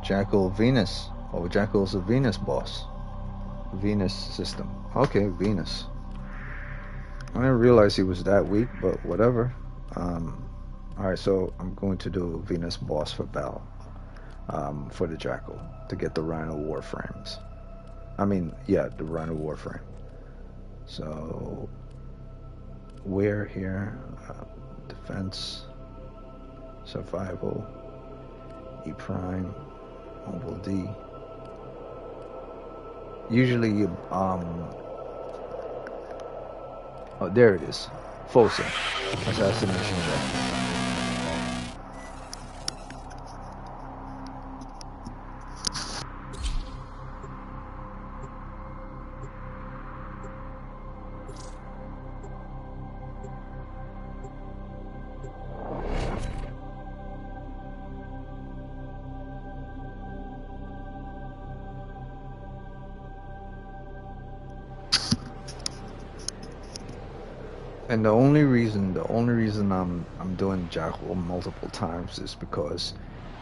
Jackal Venus. Oh, Jackal's a Venus boss. Venus system. Okay, Venus. I didn't realize he was that weak, but whatever. Alright, so I'm going to do Venus boss for Bell. For the Jackal. To get the Rhino Warframes. I mean, yeah, the Rhino Warframe. So, where here? Defense. Survival. E prime. Mobile D. Usually you, oh, there it is. Fossa. Assassination check. And the only reason I'm doing Jackal multiple times is because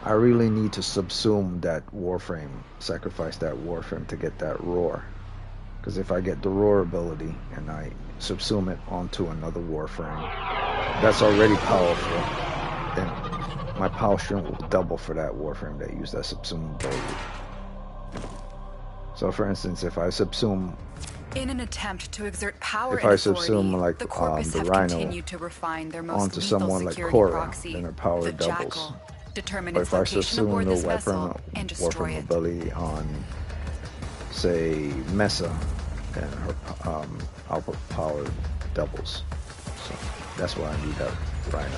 I really need to subsume that Warframe, sacrifice that Warframe to get that roar. Because if I get the roar ability and I subsume it onto another Warframe that's already powerful, then my power string will double for that Warframe that used that subsume ability. So for instance, if I subsume, in an attempt to exert power if and I authority, subsume like the Corpus the have Rhino continued to refine their most onto lethal someone like security Korra, proxy, then her power the doubles. Jackal. Determine Or its if I location subsume aboard the this vessel and destroy Warframe it. ability on, say, Mesa, then her output power doubles. So that's why I need that Rhino.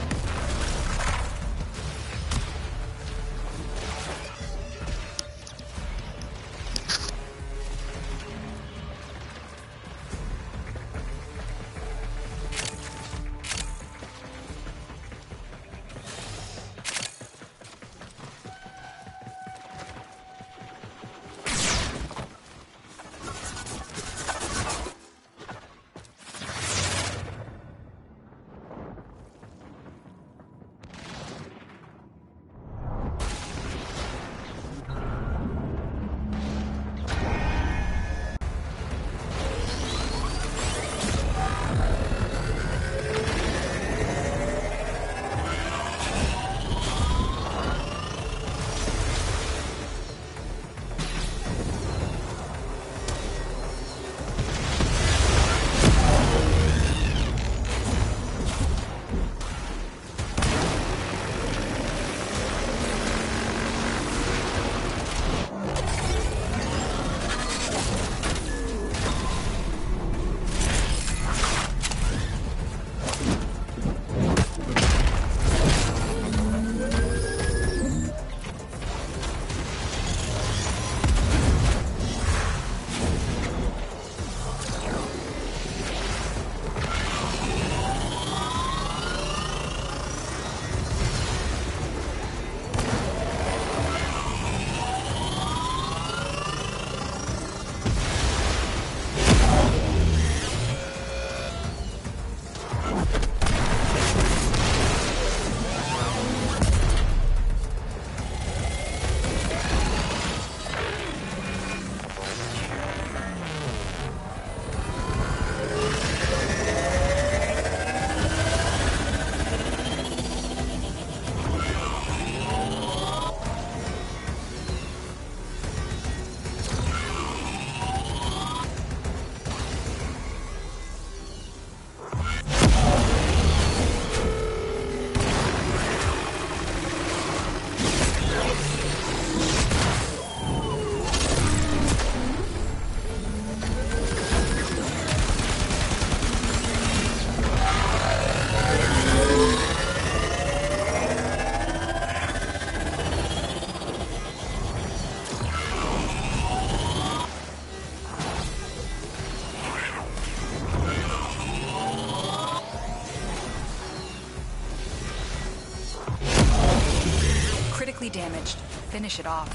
severely damaged. Finish it off.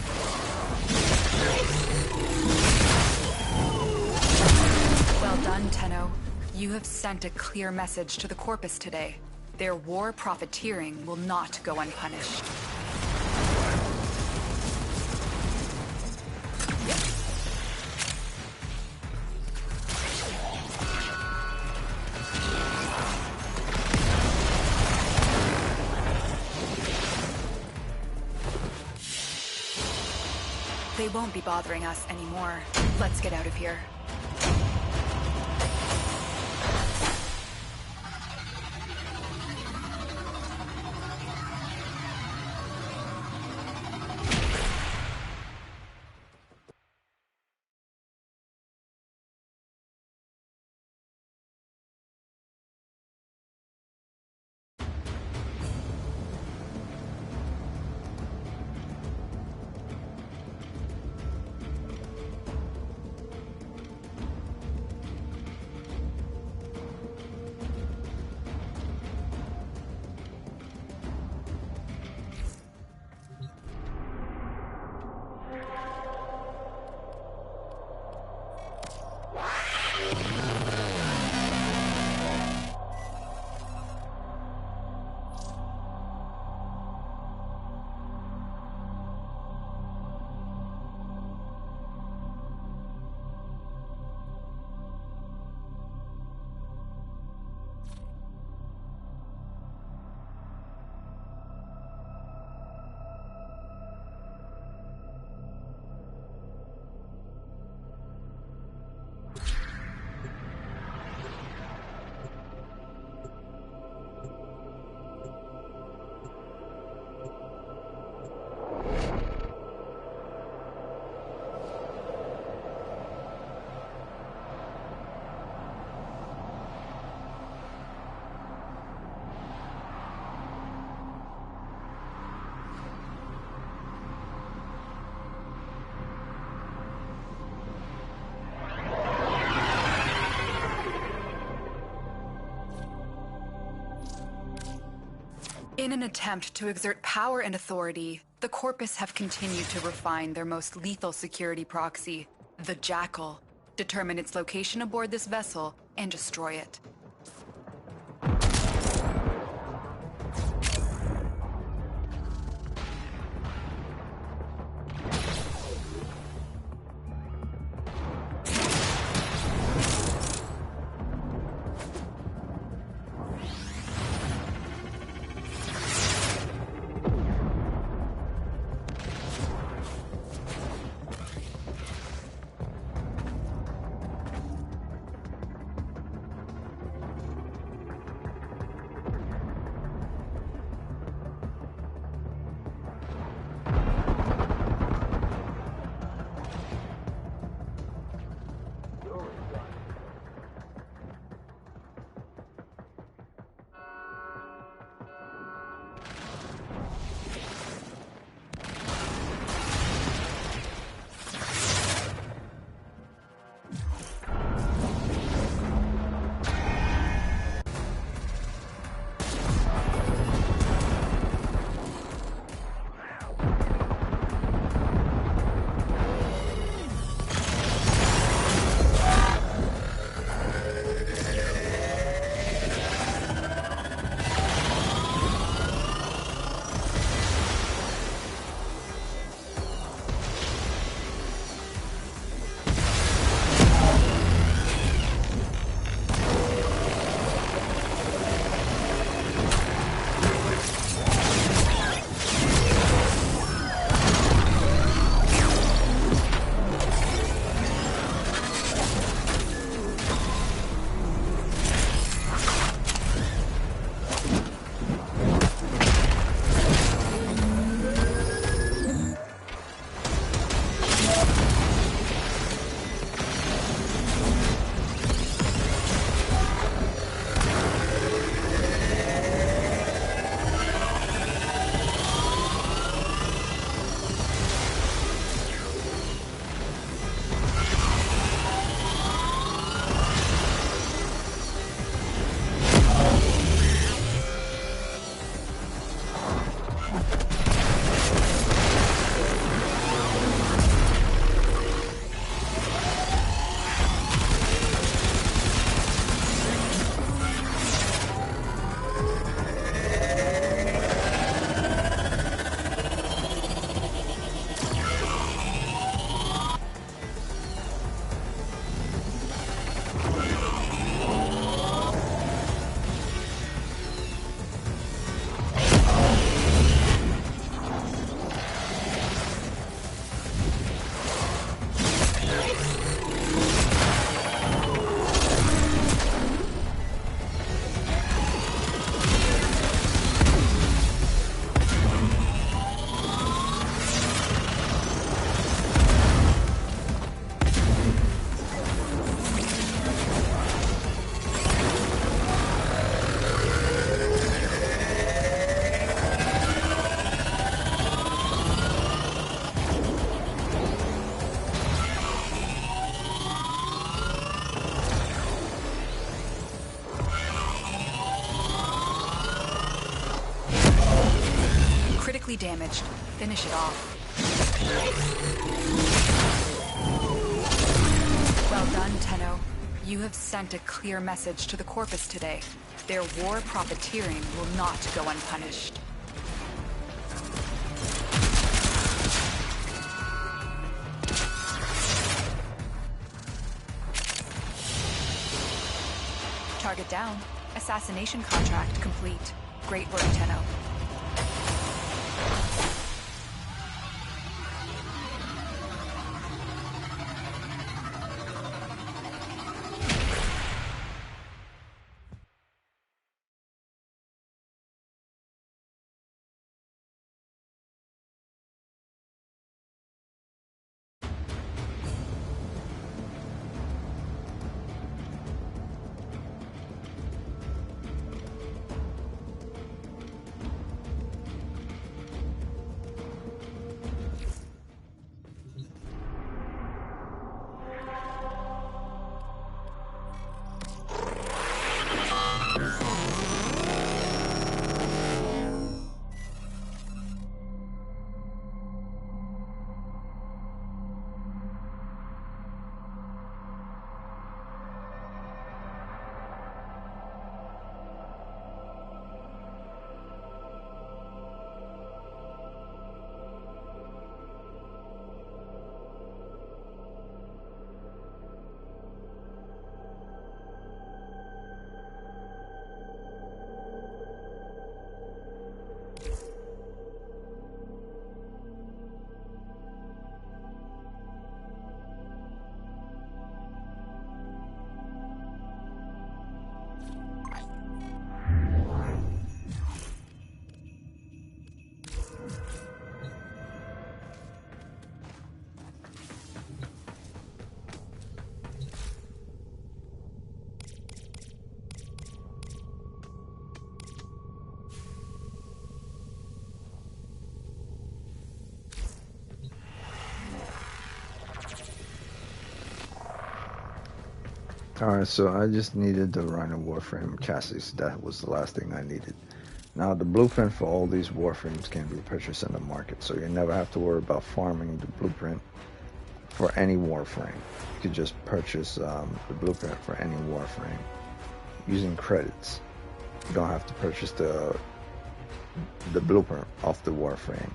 Well done, Tenno. You have sent a clear message to the Corpus today. Their war profiteering will not go unpunished. They won't be bothering us anymore. Let's get out of here. In an attempt to exert power and authority, the Corpus have continued to refine their most lethal security proxy, the Jackal, determine its location aboard this vessel, and destroy it. slightly damaged. Finish it off. Well done, Tenno. You have sent a clear message to the Corpus today. Their war profiteering will not go unpunished. Target down. Assassination contract complete. Great work, Tenno. Alright, so I just needed the Rhino Warframe chassis. That was the last thing I needed. Now, the blueprint for all these Warframes can be purchased in the market, so you never have to worry about farming the blueprint for any Warframe. You can just purchase the blueprint for any Warframe using credits. You don't have to purchase the blueprint off the Warframe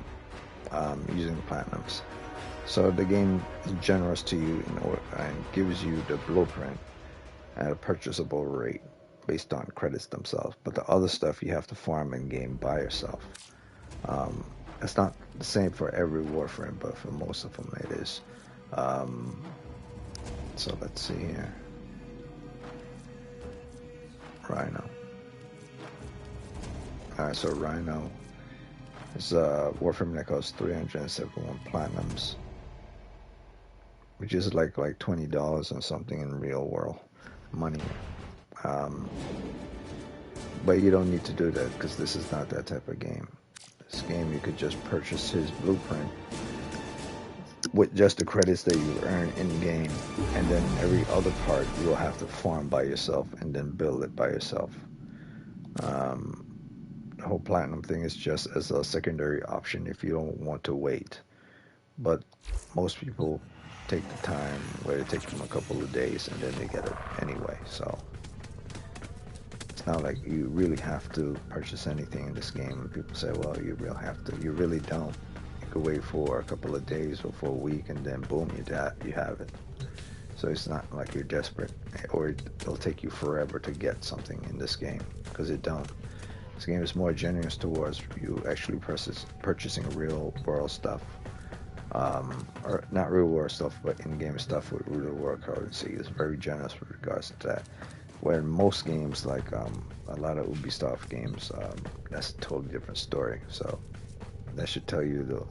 using platinums. So the game is generous to you and gives you the blueprint at a purchasable rate based on credits themselves. But the other stuff you have to farm in game by yourself. It's not the same for every Warframe, but for most of them it is. So let's see here. Rhino. Alright, so Rhino is a Warframe that costs 371 platinums, which is like $20 or something in real world money. But you don't need to do that because this is not that type of game. This game you could just purchase his blueprint with just the credits that you earn in game, and then every other part you will have to farm by yourself and then build it by yourself. The whole platinum thing is just as a secondary option if you don't want to wait. But most people take the time where it takes them a couple of days and then they get it anyway. So it's not like you really have to purchase anything in this game. And people say, well, you really have to. You really don't. You could wait for a couple of days or for a week and then boom, you have it. So it's not like you're desperate, or it'll take you forever to get something in this game, because it don't. This game is more generous towards you actually purchasing real world stuff. Or not real world stuff, but in-game stuff with real world currency. It's very generous with regards to that. Where most games, like a lot of Ubisoft games, that's a totally different story. So that should tell you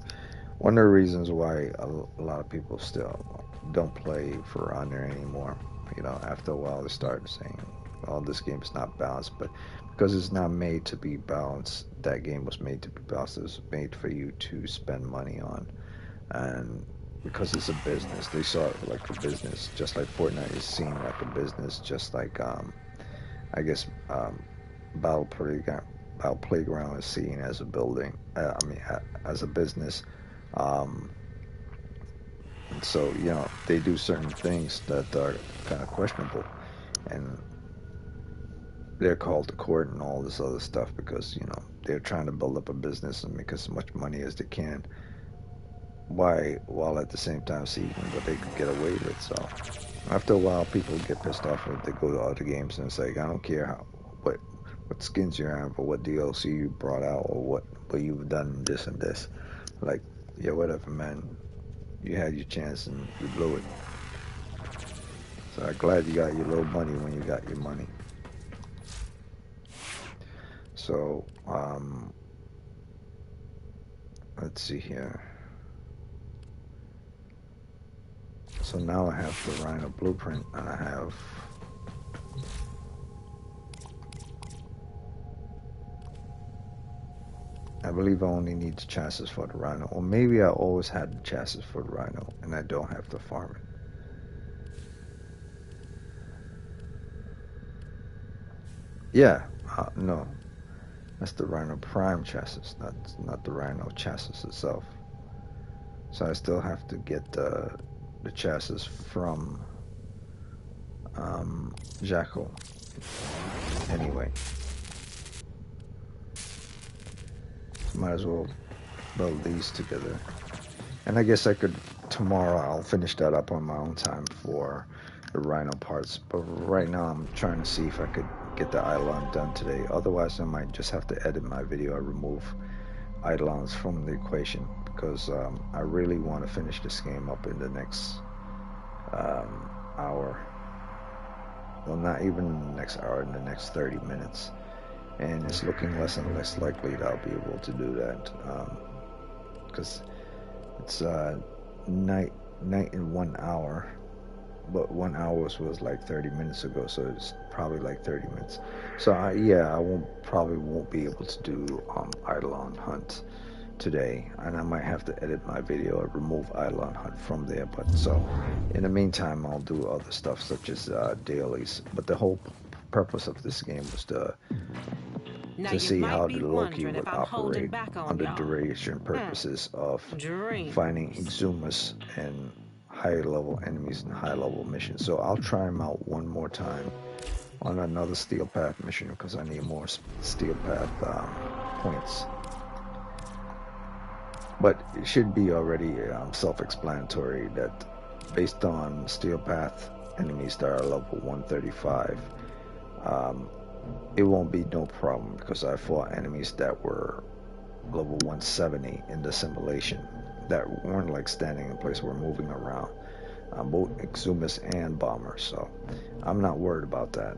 one of the reasons why a lot of people still don't play For Honor anymore. You know, after a while they start saying, "Oh, this game is not balanced," but because it's not made to be balanced, that game was made to be balanced. It was made for you to spend money on. And because it's a business, they saw it like a business, just like Fortnite is seen like a business, just like I guess our playground is seen as a building. As a business. Um, and so, they do certain things that are kind of questionable, and they're called to court and all this other stuff because they're trying to build up a business and make as much money as they can. Why, while at the same time seeing what they could get away with. So after a while, people get pissed off when they go to other games and it's like, I don't care what skins you have or what DLC you brought out or what you've done this and this. Like, yeah, whatever, man. You had your chance and you blew it. So I'm glad you got your little money when you got your money. So, let's see here. So now I have the Rhino blueprint, and I believe I only need the chassis for the Rhino, or maybe I always had the chassis for the Rhino, and I don't have to farm it. Yeah, no, that's the Rhino Prime chassis, not the Rhino chassis itself. So I still have to get the chassis from Jackal anyway. So might as well build these together. And I guess tomorrow I'll finish that up on my own time for the Rhino parts. But right now I'm trying to see if I could get the Eidolon done today. Otherwise I might just have to edit my video and remove Eidolons from the equation. Because I really want to finish this game up in the next hour. Well, not even the next hour, in the next 30 minutes. And it's looking less and less likely that I'll be able to do that. Because it's night in 1 hour. But 1 hour was like 30 minutes ago, so it's probably like 30 minutes. So I probably won't be able to do Eidolon Hunt today, and I might have to edit my video and remove Eidolon Hunt from there. But so in the meantime, I'll do other stuff such as dailies. But the whole purpose of this game was to see how the Loki would operate under duration purposes of finding Exumas and higher level enemies and high level missions. So I'll try them out one more time on another Steel Path mission because I need more Steel Path points. But it should be already self-explanatory that based on Steel Path enemies that are level 135, it won't be no problem because I fought enemies that were level 170 in the simulation that weren't like standing in place, were moving around, both Exumas and Bombers. So I'm not worried about that.